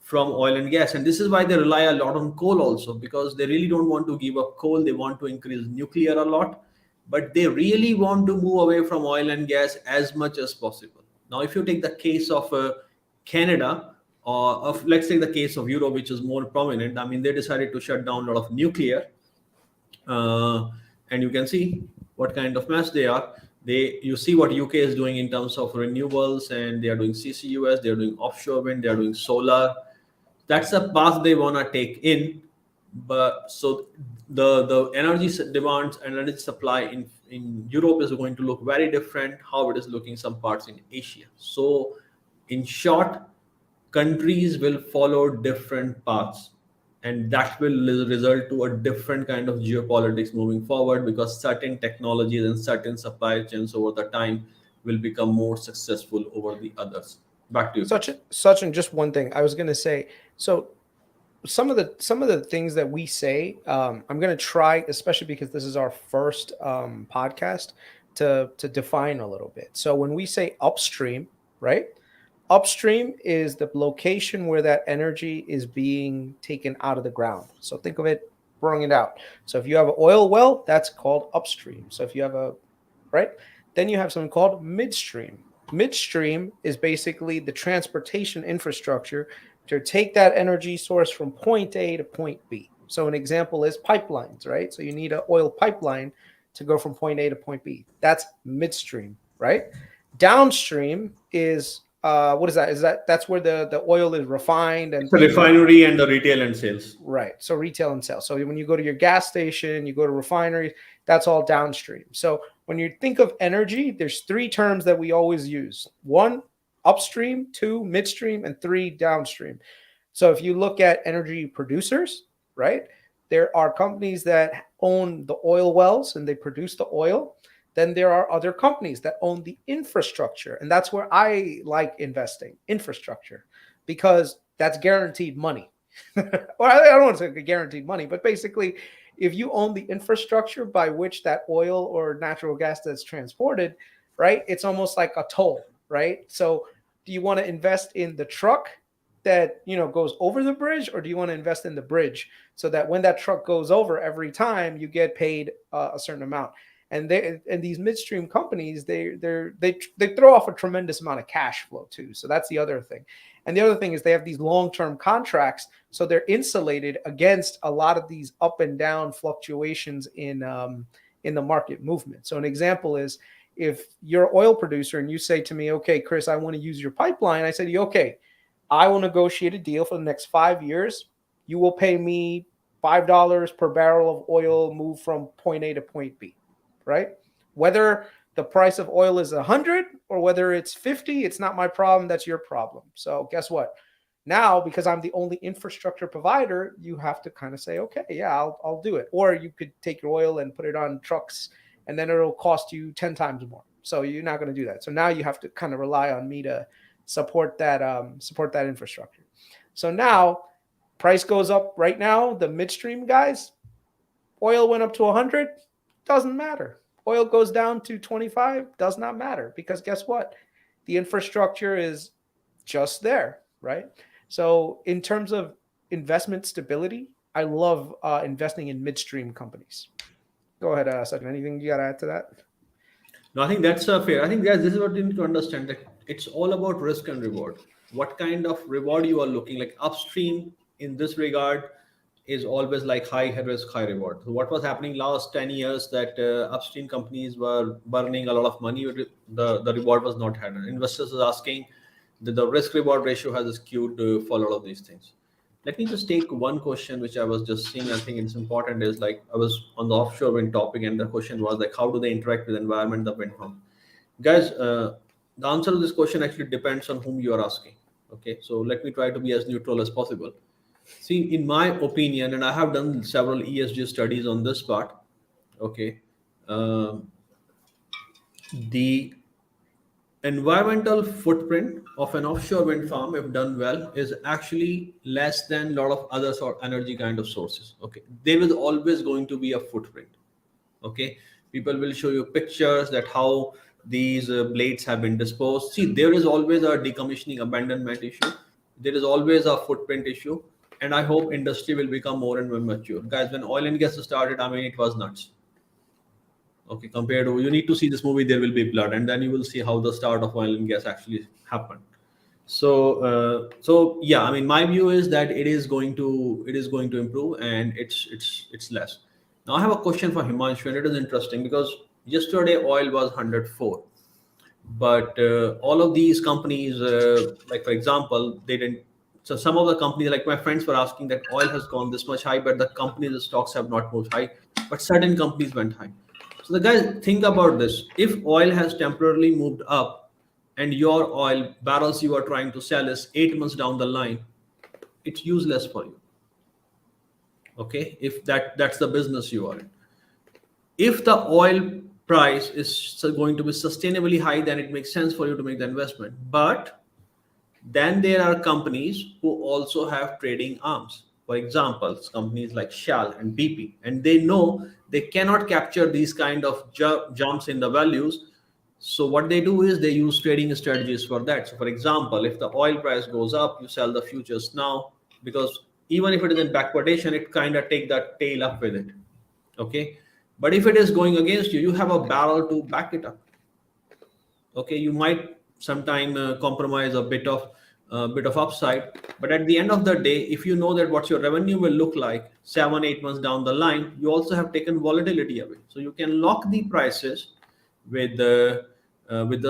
from oil and gas, and this is why they rely a lot on coal also, because they really don't want to give up coal. They want to increase nuclear a lot, but they really want to move away from oil and gas as much as possible. Now if you take the case of Canada, or of, let's take the case of Europe, which is more prominent. I mean, they decided to shut down a lot of nuclear, uh, and you can see what kind of mess they are. They, you see what UK is doing in terms of renewables, and they are doing CCUS, they are doing offshore wind, they are doing solar. That's a path they wanna take in. But so the energy demands and energy supply in Europe is going to look very different how it is looking some parts in Asia. So in short, countries will follow different paths, and that will result to a different kind of geopolitics moving forward, because certain technologies and certain supply chains over the time will become more successful over the others. Back to you, Chris. Such and just one thing I was going to say. So some of the things that we say, I'm going to try, especially because this is our first podcast, to define a little bit. So when we say upstream, right? Upstream is the location where that energy is being taken out of the ground. So think of it, bringing it out. So if you have an oil well, that's called upstream. So if you have a, right, then you have something called midstream. Midstream is basically the transportation infrastructure to take that energy source from point A to point B. So an example is pipelines, right? So you need an oil pipeline to go from point A to point B. That's midstream, right? Downstream is what is that? Is that's where the oil is refined and It's a things like that. refinery and the retail and sales. Right. So retail and sales. So when you go to your gas station, you go to refineries, that's all downstream. So when you think of energy, there's three terms that we always use. One, upstream, two, midstream, and three, downstream. So if you look at energy producers, right, there are companies that own the oil wells and they produce the oil. Then there are other companies that own the infrastructure. And that's where I like investing, infrastructure, because that's guaranteed money. Or I don't want to say guaranteed money, but basically, if you own the infrastructure by which that oil or natural gas that's transported, right, it's almost like a toll, right? So do you want to invest in the truck that goes over the bridge, or do you want to invest in the bridge so that when that truck goes over every time you get paid a certain amount? And these midstream companies, they throw off a tremendous amount of cash flow too. So that's the other thing. And the other thing is they have these long-term contracts, so they're insulated against a lot of these up and down fluctuations in the market movement. So an example is, if you're an oil producer and you say to me, okay, Kris, I want to use your pipeline. I said to you, okay, I will negotiate a deal for the next 5 years. You will pay me $5 per barrel of oil move from point A to point B, right? Whether the price of oil is 100 or whether it's 50, it's not my problem. That's your problem. So guess what? Now, because I'm the only infrastructure provider, you have to kind of say, okay, yeah, I'll do it. Or you could take your oil and put it on trucks, and then it'll cost you 10 times more. So you're not going to do that. So now you have to kind of rely on me to support that infrastructure. So now price goes up. Right now, the midstream guys, oil went up to 100, doesn't matter. Oil goes down to 25, does not matter, because guess what? The infrastructure is just there, right? So in terms of investment stability, I love investing in midstream companies. Go ahead, Sachin. Anything you got to add to that? No, I think that's fair. I think, guys, this is what you need to understand, that it's all about risk and reward. What kind of reward you are looking like. Upstream in this regard is always like high risk, high reward. So what was happening last 10 years, that upstream companies were burning a lot of money, the reward was not had. Investors are asking that the risk reward ratio has skewed for a lot of these things. Let me just take one question which I was just seeing. I think it's important, is like, I was on the offshore wind topic, and the question was like, how do they interact with the environment, the wind farm? Guys, the answer to this question actually depends on whom you are asking. Okay, so let me try to be as neutral as possible. See, in my opinion, and I have done several ESG studies on this part, okay, the environmental footprint of an offshore wind farm, if done well, is actually less than a lot of other sort energy kind of sources. Okay, there is always going to be a footprint. Okay, people will show you pictures that how these blades have been disposed. See, there is always a decommissioning abandonment issue. There is always a footprint issue, and I hope industry will become more and more mature. Guys, when oil and gas started, I mean, it was nuts. Okay, compared to, you need to see this movie, There Will Be Blood, and then you will see how the start of oil and gas actually happened. So yeah, I mean, my view is that it is going to improve, and it's less. Now I have a question for Himanshu, and it is interesting because yesterday oil was 104, but all of these companies, like for example, they didn't. So some of the companies, like my friends, were asking that oil has gone this much high, but the companies' stocks have not moved high, but certain companies went high. So the guys, think about this: if oil has temporarily moved up, and your oil barrels you are trying to sell is 8 months down the line, it's useless for you. Okay, if that's the business you are in. If the oil price is going to be sustainably high, then it makes sense for you to make the investment. But then there are companies who also have trading arms. For example, companies like Shell and BP, and they know they cannot capture these kind of jumps in the values. So what they do is they use trading strategies for that. So for example, if the oil price goes up, you sell the futures now, because even if it is in backwardation, it kind of take that tail up with it. Okay, but if it is going against you, you have a barrel to back it up. Okay, you might sometime compromise a bit of upside, but at the end of the day, if you know that what your revenue will look like 7-8 months down the line, you also have taken volatility away, so you can lock the prices with the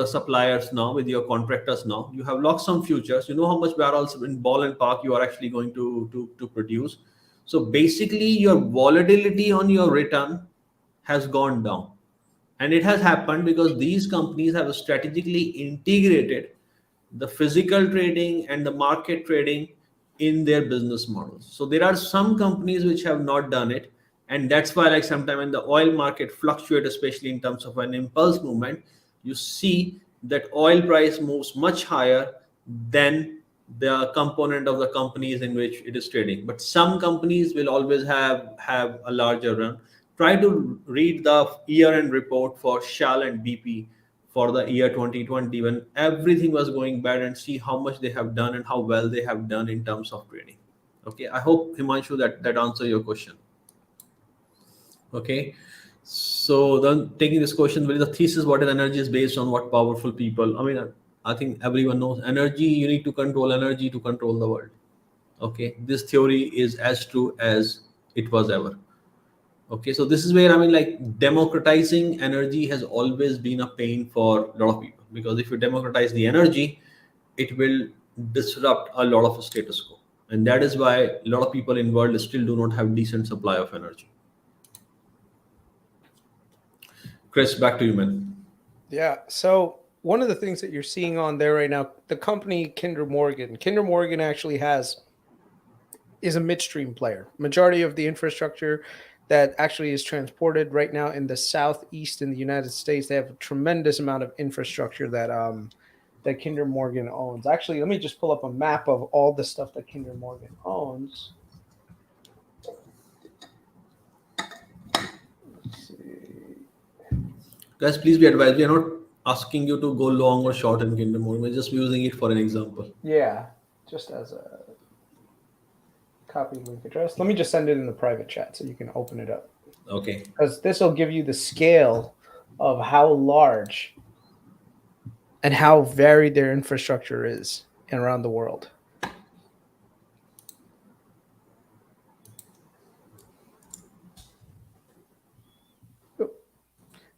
suppliers now, with your contractors now. You have locked some futures, you know how much barrels in ball and park you are actually going to produce. So basically your volatility on your return has gone down, and it has happened because these companies have strategically integrated the physical trading and the market trading in their business models. So there are some companies which have not done it, and that's why, like, sometimes when the oil market fluctuates, especially in terms of an impulse movement, you see that oil price moves much higher than the component of the companies in which it is trading. But some companies will always have a larger run. Try to read the year-end report for Shell and BP for the year 2020, when everything was going bad, and see how much they have done and how well they have done in terms of trading. Okay, I hope, Himanshu, that answer your question. Okay, So then taking this question, what is the thesis? What is energy is based on what powerful people? I mean, I think everyone knows energy. You need to control energy to control the world. Okay, this theory is as true as it was ever. Okay, so this is where I mean, like democratizing energy has always been a pain for a lot of people because if you democratize the energy, it will disrupt a lot of status quo, and that is why a lot of people in world still do not have decent supply of energy. Chris, back to you, man. Yeah. So one of the things that you're seeing on there right now, the company Kinder Morgan actually is a midstream player. Majority of the infrastructure that actually is transported right now in the southeast in the United States, they have a tremendous amount of infrastructure that Kinder Morgan owns. Actually, let me just pull up a map of all the stuff that Kinder Morgan owns. Let's see. Guys, please be advised. We are not asking you to go long or short in Kingdom Mode. We're just using it for an example. Yeah, just as a copy link address. Let me just send it in the private chat so you can open it up. Okay. Because this will give you the scale of how large and how varied their infrastructure is around the world.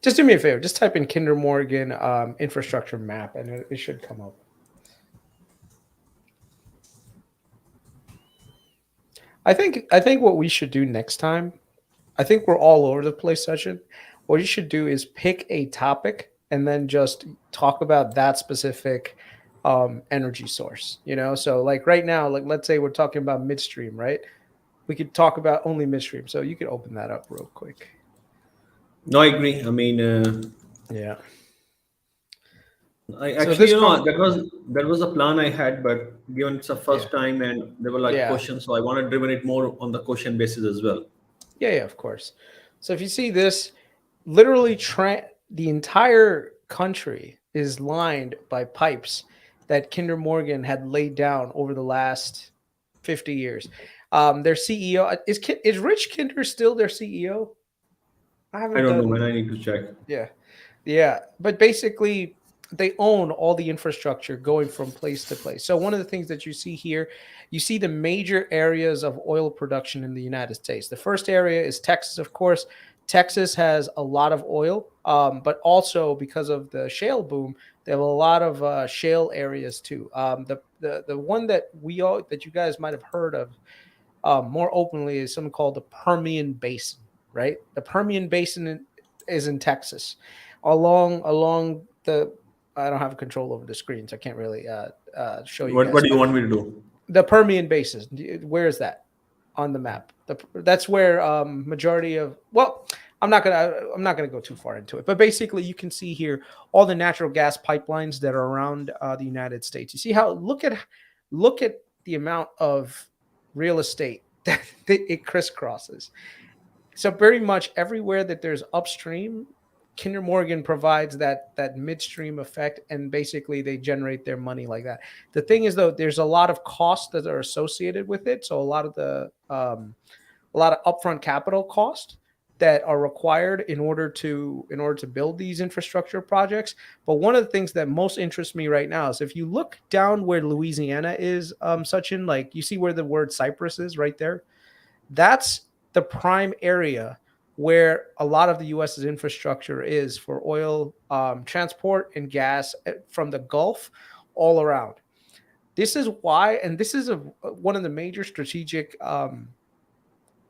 Just do me a favor. Just type in Kinder Morgan infrastructure map, and it should come up. I think what we should do next time, I think we're all over the place, Sachin. What you should do is pick a topic and then just talk about that specific energy source. You know, so like right now, like let's say we're talking about midstream, right? We could talk about only midstream. So you could open that up real quick. No, I agree. I mean, Yeah. I So actually, this that was a plan I had, but given it's the first time and there were like Yeah. questions, so I wanted to driven it more on the question basis as well. Yeah, of course. So if you see this, literally the entire country is lined by pipes that Kinder Morgan had laid down over the last 50 years. Their CEO is Rich Kinder still their CEO? I I haven't don't know done. when I need to check. Yeah. But basically, they own all the infrastructure going from place to place. So one of the things that you see here, you see the major areas of oil production in the United States. The first area is Texas, of course. Texas has a lot of oil, but also because of the shale boom, they have a lot of shale areas too. The one that that you guys might have heard of more openly is something called the Permian Basin, right? The Permian Basin is in Texas, along the. I don't have control over the screen, so I can't really show you What guys. do you want me to do? The Permian Basin, where is that on the map? That's where majority of I'm not gonna go too far into it, but basically you can see here all the natural gas pipelines that are around the United States. You see how look at the amount of real estate that it crisscrosses. So very much everywhere that there's upstream, Kinder Morgan provides that midstream effect, and basically they generate their money like that. The thing is, though, there's a lot of costs that are associated with it. So a lot of upfront capital cost that are required in order to build these infrastructure projects. But one of the things that most interests me right now is if you look down where Louisiana is, Sachin, like you see where the word Cyprus is right there. That's the prime area where a lot of the U.S.'s infrastructure is for oil transport and gas from the Gulf all around. This is why, and this is one of the major strategic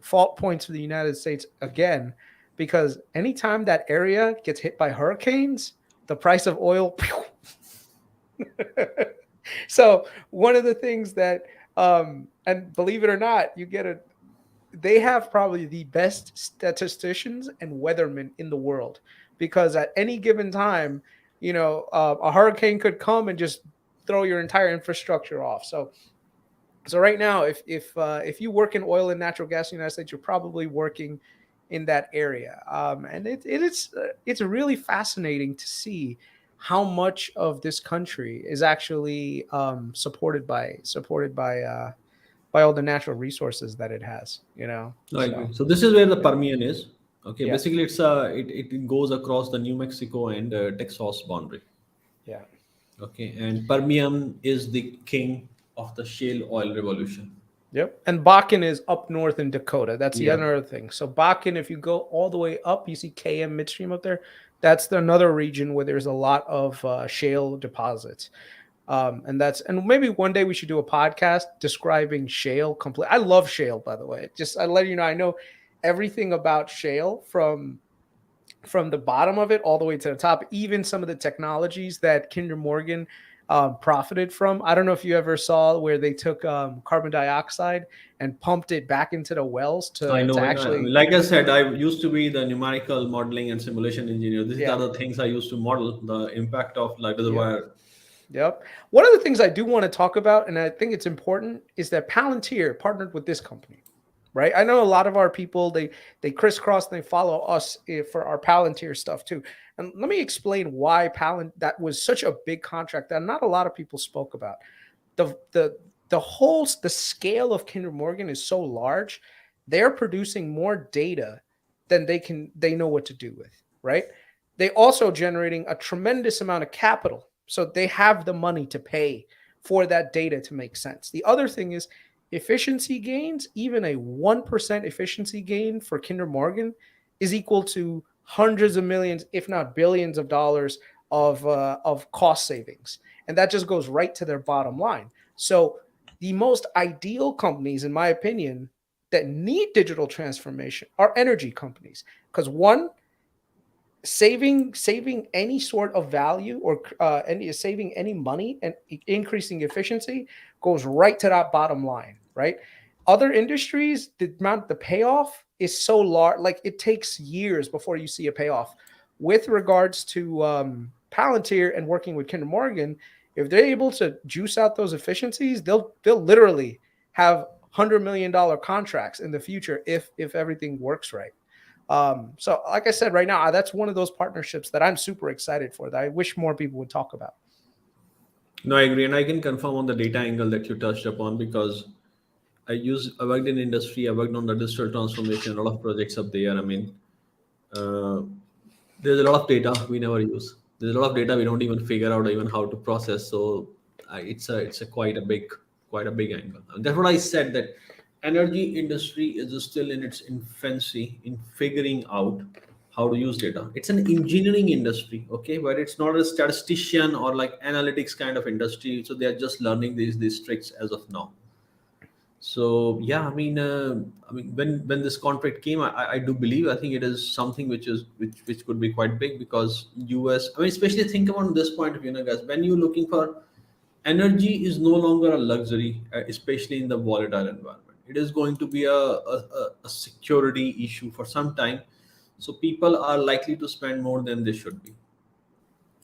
fault points for the United States again, because anytime that area gets hit by hurricanes, the price of oil. So one of the things that, and believe it or not, they have probably the best statisticians and weathermen in the world, because at any given time, a hurricane could come and just throw your entire infrastructure off. So right now, if you work in oil and natural gas in the United States, you're probably working in that area, and it's really fascinating to see how much of this country is actually supported by all the natural resources that it has. No, I agree. So this is where the Permian is. Okay, Yeah. basically it goes across the New Mexico and Texas boundary. Yeah. Okay, and Permian is the king of the shale oil revolution. Yep. And Bakken is up north in Dakota. That's the Yeah. other thing. So Bakken, if you go all the way up, you see KM midstream up there. That's another region where there's a lot of shale deposits. And maybe one day we should do a podcast describing shale complete. I love shale, by the way. Just I let you know, I know everything about shale from the bottom of it all the way to the top, even some of the technologies that Kinder Morgan profited from. I don't know if you ever saw where they took carbon dioxide and pumped it back into the wells I to know. I actually, mean, like I said, I used to be the numerical modeling and simulation engineer. These are yeah, the things I used to model the impact of like yep, reservoir. yep. One of the things I do want to talk about, and I think it's important, is that Palantir partnered with this company. Right, I know a lot of our people they crisscross and they follow us for our Palantir stuff too. And let me explain why that was such a big contract that not a lot of people spoke about. The scale of Kinder Morgan is so large, they're producing more data than they know what to do with, right? They also generating a tremendous amount of capital. So they have the money to pay for that data to make sense. The other thing is efficiency gains, even a 1% efficiency gain for Kinder Morgan is equal to hundreds of millions, if not billions of dollars of cost savings. And that just goes right to their bottom line. So the most ideal companies, in my opinion, that need digital transformation are energy companies. Because one, saving any sort of value or any saving any money and increasing efficiency goes right to that bottom line, right? Other industries, the payoff is so large, like it takes years before you see a payoff. With regards to Palantir and working with Kinder Morgan, if they're able to juice out those efficiencies, they'll literally have $100 million contracts in the future if everything works right. So like I said, right now, that's one of those partnerships that I'm super excited for that I wish more people would talk about. No, I agree, and I can confirm on the data angle that you touched upon because I worked in industry, I worked on the digital transformation, a lot of projects up there. I mean, uh, there's a lot of data we never use. There's a lot of data we don't even figure out even how to process. So it's a quite a big angle. And that's what I said that energy industry is still in its infancy in figuring out how to use data. It's an engineering industry, okay, but it's not a statistician or like analytics kind of industry. So they are just learning these tricks as of now. So yeah, I mean, when this contract came, I do believe I think it is something which could be quite big because US. I mean, especially think about this point of view, guys. When you're looking for energy, is no longer a luxury, especially in the volatile environment. It is going to be a security issue for some time. So people are likely to spend more than they should be.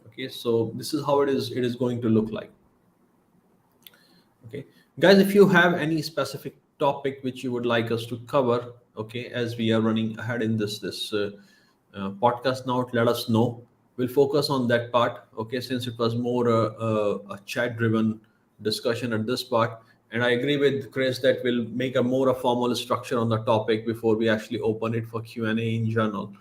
Okay, so this is how it is. It is going to look like. Okay, guys, if you have any specific topic which you would like us to cover, okay, as we are running ahead in this podcast now, let us know. We'll focus on that part, okay, since it was more a chat driven discussion at this part. And I agree with Chris that we'll make a more a formal structure on the topic before we actually open it for Q&A in general.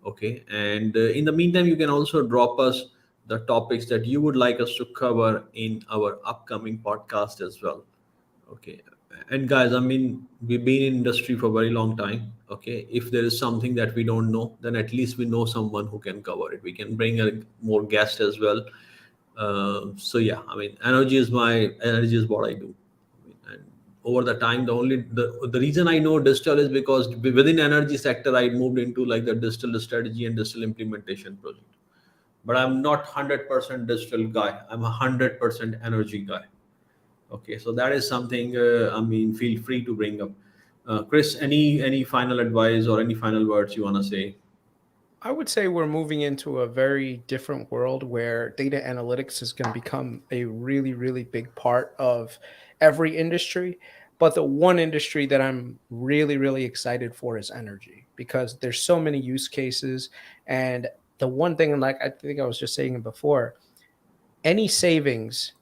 Okay, and in the meantime, you can also drop us the topics that you would like us to cover in our upcoming podcast as well. Okay, and guys, I mean, we've been in industry for a very long time. Okay, if there is something that we don't know, then at least we know someone who can cover it. We can bring a more guest as well. So yeah, I mean, energy is what I do. And over the time, the reason I know digital is because within energy sector I moved into like the digital strategy and digital implementation project, but I'm not 100% digital guy. I'm 100% energy guy. Okay, so that is something, I mean, feel free to bring up. Chris, any final advice or any final words you want to say? I would say we're moving into a very different world where data analytics is going to become a really, really big part of every industry. But the one industry that I'm really, really excited for is energy because there's so many use cases. And the one thing, like I think I was just saying it before, any savings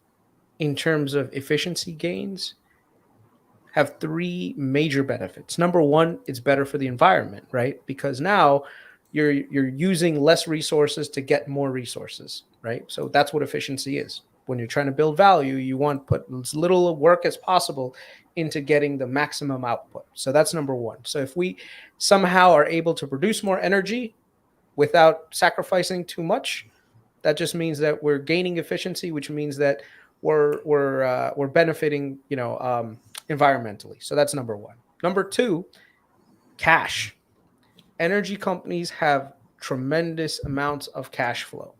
in terms of efficiency gains have three major benefits. Number one, it's better for the environment, right? Because now you're using less resources to get more resources, right? So that's what efficiency is. When you're trying to build value, you want to put as little work as possible into getting the maximum output. So that's number one. So if we somehow are able to produce more energy without sacrificing too much, that just means that we're gaining efficiency, which means that we're benefiting, environmentally. So that's number one. Number two, cash. Energy companies have tremendous amounts of cash flow.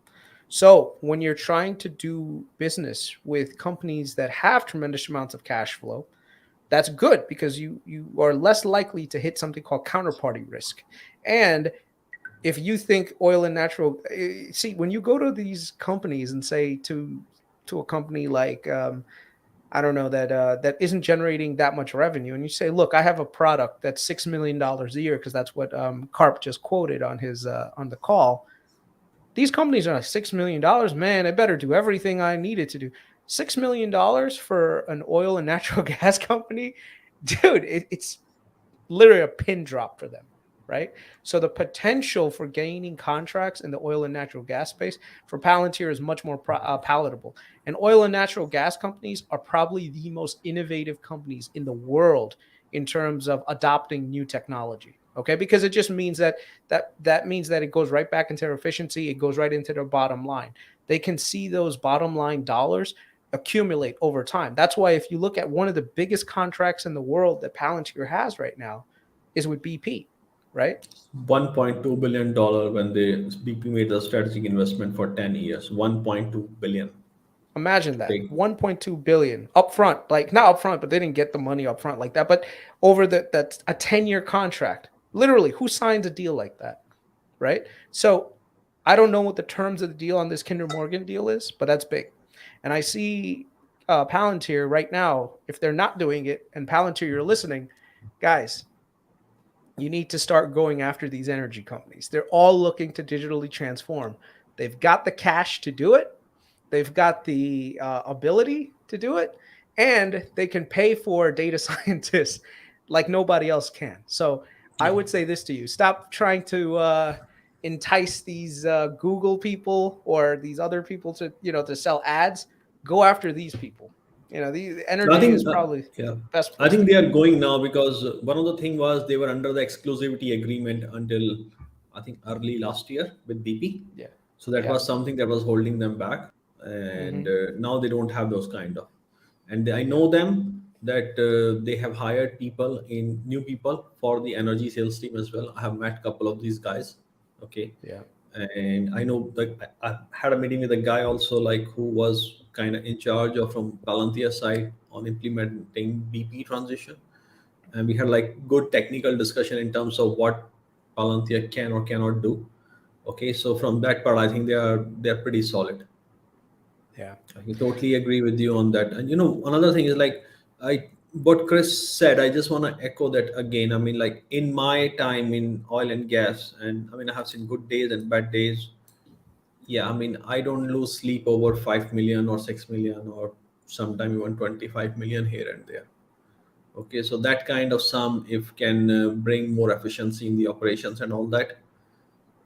So when you're trying to do business with companies that have tremendous amounts of cash flow, that's good because you are less likely to hit something called counterparty risk. And if you think oil and natural, see, when you go to these companies and say to a company like I don't know, that isn't generating that much revenue, and you say, look, I have a product that's $6 million a year, because that's what Karp just quoted on his on the call. These companies are like, $6 million, man, I better do everything I needed to do. $6 million for an oil and natural gas company, dude, it's literally a pin drop for them, right? So the potential for gaining contracts in the oil and natural gas space for Palantir is much more palatable. And oil and natural gas companies are probably the most innovative companies in the world in terms of adopting new technology. Okay, because it just means that means that it goes right back into their efficiency. It goes right into their bottom line. They can see those bottom line dollars accumulate over time. That's why if you look at one of the biggest contracts in the world that Palantir has right now is with BP, right? $1.2 billion when BP made a strategic investment for 10 years. 1.2 billion. Imagine that. Big. 1.2 billion upfront, like not upfront, but they didn't get the money upfront like that, but over that's a 10-year contract. Literally, who signs a deal like that? Right? So I don't know what the terms of the deal on this Kinder Morgan deal is, but that's big. And I see Palantir right now, if they're not doing it, and Palantir, you're listening, guys, you need to start going after these energy companies. They're all looking to digitally transform. They've got the cash to do it. They've got the ability to do it, and they can pay for data scientists like nobody else can. So I would say this to you: stop trying to entice these Google people or these other people to sell ads. Go after these people. The So I energy is think, probably the yeah, best I place to think they go. are going now because one of the thing was they were under the exclusivity agreement until I think early last year with BP. Yeah, So that yeah. was something that was holding them back, and Mm-hmm. now they don't have those kind of. And I Yeah, know them that they have hired people in new people for the energy sales team as well. I have met a couple of these guys. Okay, yeah, and I know that I had a meeting with a guy also like who was kind of in charge of from Palantir side on implementing BP transition, and we had like good technical discussion in terms of what Palantir can or cannot do. Okay, so from that part, I think they are pretty solid. yeah. I can totally agree with you on that. And another thing is like I what Chris said, I just want to echo that again. I mean, like in my time in oil and gas, and I mean I have seen good days and bad days. Yeah, I mean I don't lose sleep over 5 million or 6 million or sometime even 25 million here and there. Okay, so that kind of sum if can bring more efficiency in the operations and all that.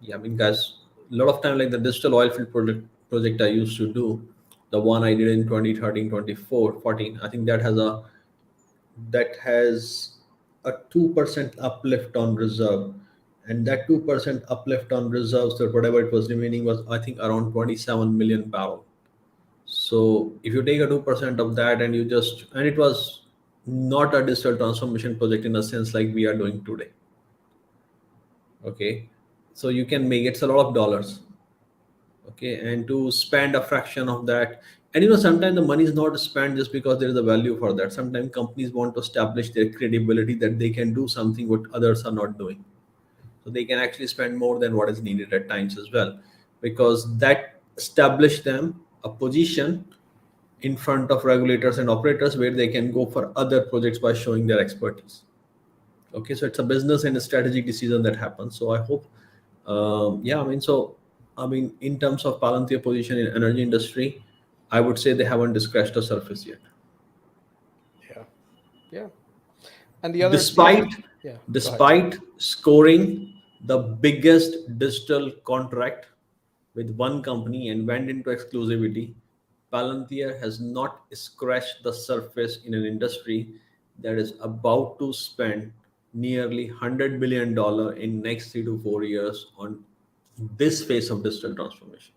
Yeah, I mean, guys, a lot of time like the digital oil field project I used to do, the one I did in 2013, 24, 14. I think that has a 2% uplift on reserve, and that 2% uplift on reserves, that whatever it was remaining was I think around 27 million barrel. So if you take a 2% of that and it was not a digital transformation project in a sense like we are doing today. Okay, so you can make it's a lot of dollars. Okay, and to spend a fraction of that, and sometimes the money is not spent just because there is a value for that. Sometimes companies want to establish their credibility that they can do something what others are not doing, so they can actually spend more than what is needed at times as well, because that establish them a position in front of regulators and operators where they can go for other projects by showing their expertise. Okay, so it's a business and a strategic decision that happens. So I hope, yeah, I mean, in terms of Palantir position in energy industry, I would say they haven't scratched the surface yet. Yeah, yeah. And the other, despite yeah, go ahead. Sorry. despite scoring the biggest digital contract with one company and went into exclusivity, Palantir has not scratched the surface in an industry that is about to spend nearly $100 billion in next 3 to 4 years on this phase of digital transformation.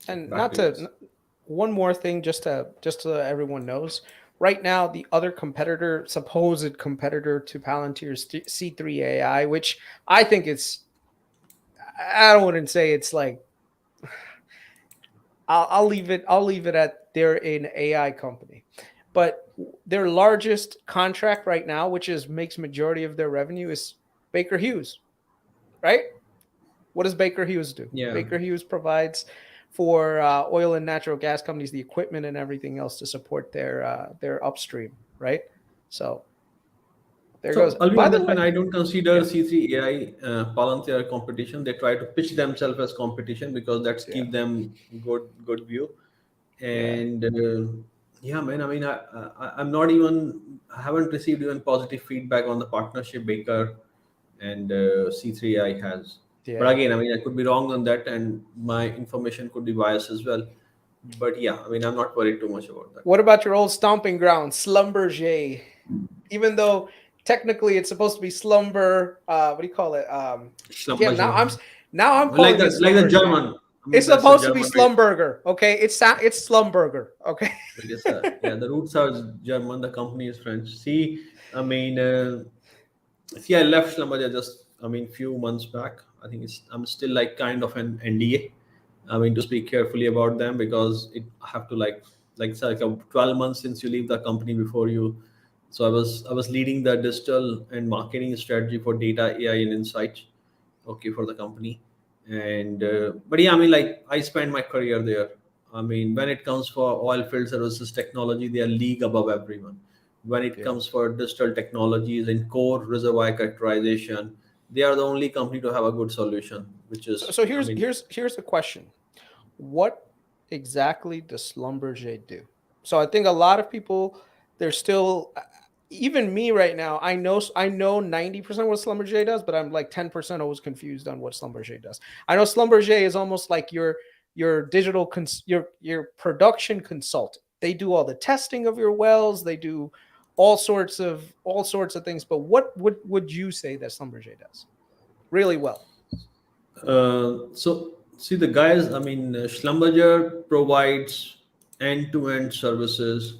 And Back not to you. to one more thing, just so everyone knows. Right now, the other competitor, supposed competitor to Palantir's C3 AI, which I think it's, I wouldn't say it's like, I'll leave it. I'll leave it at they're an AI company, but their largest contract right now, which is makes majority of their revenue, is Baker Hughes, right? What does Baker Hughes do? Yeah. Baker Hughes provides for oil and natural gas companies the equipment and everything else to support their upstream, right? So there goes. So I'll be By the honest, way, man, I don't consider yeah, C3 AI Palantir competition. They try to pitch themselves as competition because that's yeah, give them good view. yeah. And yeah, man, I mean, I'm not even, I haven't received even positive feedback on the partnership Baker and C3 AI has. But Yeah. again, I mean, I could be wrong on that, and my information could be biased as well. But yeah, I mean, I'm not worried too much about that. What about your old stomping ground, Schlumberger? Even though technically it's supposed to be Slumber, what do you call it? Damn, Schlumberger, now I'm like calling it like the Schlumberger. German. I mean, It's that's a supposed to be German. Slumberger, okay? It's Slumberger, okay? But yes, yeah, the roots are German. The company is French. See, I mean, see, I left Schlumberger just, I mean, few months back. I think I'm still like kind of an NDA. I mean, to speak carefully about them because I have to like it's like a 12 months since you leave the company before you. So I was leading the digital and marketing strategy for data, AI, and insights, okay, for the company. And but yeah, I mean, like I spent my career there. I mean, when it comes for oil field services technology, they are league above everyone. When it Yeah. comes for digital technologies and core reservoir characterization, they are the only company to have a good solution, which So, is, so I here's mean, here's here's the question: what exactly does Schlumberger do? So I think a lot of people, they're still, even me right now. I know 90% what Schlumberger does, but I'm like 10% always confused on what Schlumberger does. I know Schlumberger is almost like your digital your production consultant. They do all the testing of your wells. They do all sorts of things. But what would you say that Schlumberger does really well? so see the guys. I mean, Schlumberger provides end-to-end services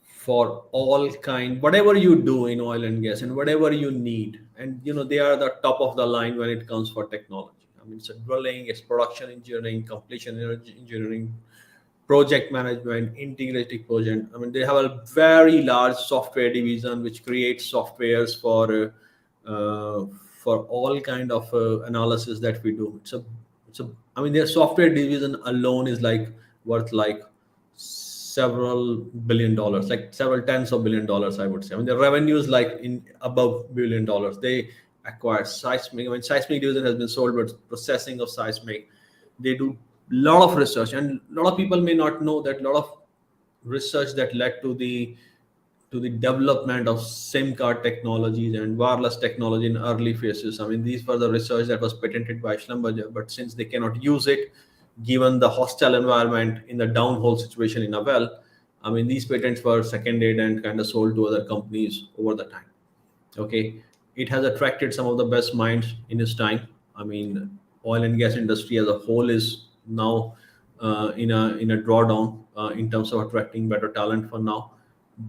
for all kind, whatever you do in oil and gas and whatever you need. And they are the top of the line when it comes for technology. I mean, it's a drilling, it's production engineering, completion energy engineering, project management, integrated project. I mean, they have a very large software division which creates softwares for all kind of analysis that we do. It's a I mean, their software division alone is like worth like several billion dollars, like several tens of billion dollars, I would say. I mean, their revenue is like in above $1 billion. They acquire seismic. I mean, seismic division has been sold, but processing of seismic. They do lot of research, and a lot of people may not know that a lot of research that led to the development of SIM card technologies and wireless technology in early phases. I mean, these were the research that was patented by Schlumberger, but since they cannot use it, given the hostile environment in the downhole situation in a well, I mean, these patents were seconded and kind of sold to other companies over the time. Okay, it has attracted some of the best minds in its time. I mean, oil and gas industry as a whole is now in a drawdown in terms of attracting better talent for now.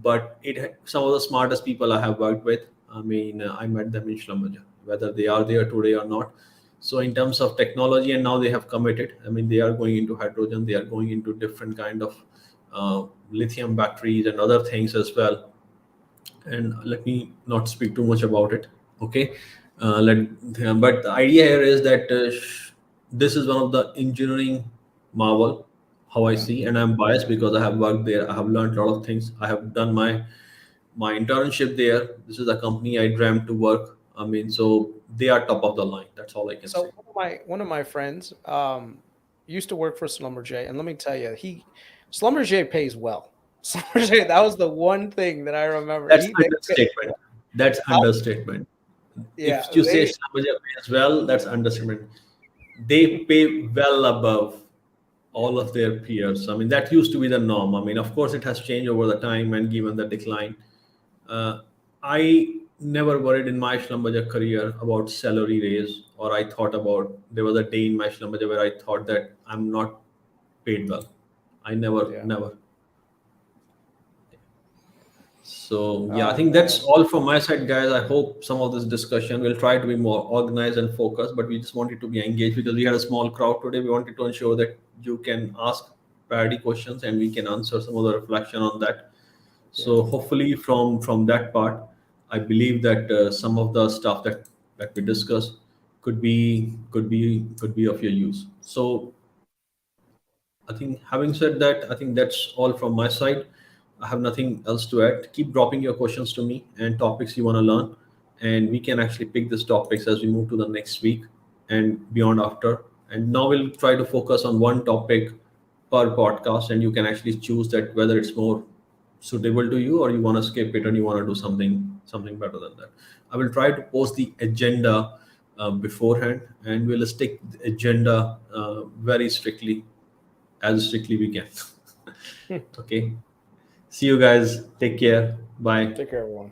But some of the smartest people I have worked with, I mean, I met them in Schlumberger, whether they are there today or not. So in terms of technology, and now they have committed. I mean, they are going into hydrogen, they are going into different kind of lithium batteries and other things as well. And let me not speak too much about it. Okay, let but the idea here is that this is one of the engineering marvel, how I Yeah. see, and I'm biased because I have worked there. I have learned a lot of things. I have done my internship there. This is a company I dreamt to work. I mean, so they are top of the line. That's all I can say. So one of my friends used to work for Schlumberger, and let me tell you, Schlumberger pays well. That was the one thing that I remember. That's understatement. That's How- understatement. yeah, If you say Schlumberger pays well, that's understatement. They pay well above all of their peers. I mean, that used to be the norm. I mean, of course, it has changed over the time and given the decline. I never worried in my Schlumberger career about salary raise, or I thought about there was a day in my Schlumberger where I thought that I'm not paid well. I never. So yeah, I Oh think that's man. all from my side, guys. I hope some of this discussion will try to be more organized and focused, but we just wanted to be engaged because we had a small crowd today. We wanted to ensure that you can ask priority questions and we can answer some of the reflection on that. So hopefully from that part, I believe that some of the stuff that we discussed could be of your use. So I think having said that, I think that's all from my side. I have nothing else to add. Keep dropping your questions to me and topics you want to learn, and we can actually pick these topics as we move to the next week and beyond after. And now we'll try to focus on one topic per podcast, and you can actually choose that whether it's more suitable to you or you want to skip it and you want to do something better than that. I will try to post the agenda beforehand, and we'll stick the agenda very strictly as strictly we can. Okay. See you guys. Take care. Bye. Take care, everyone.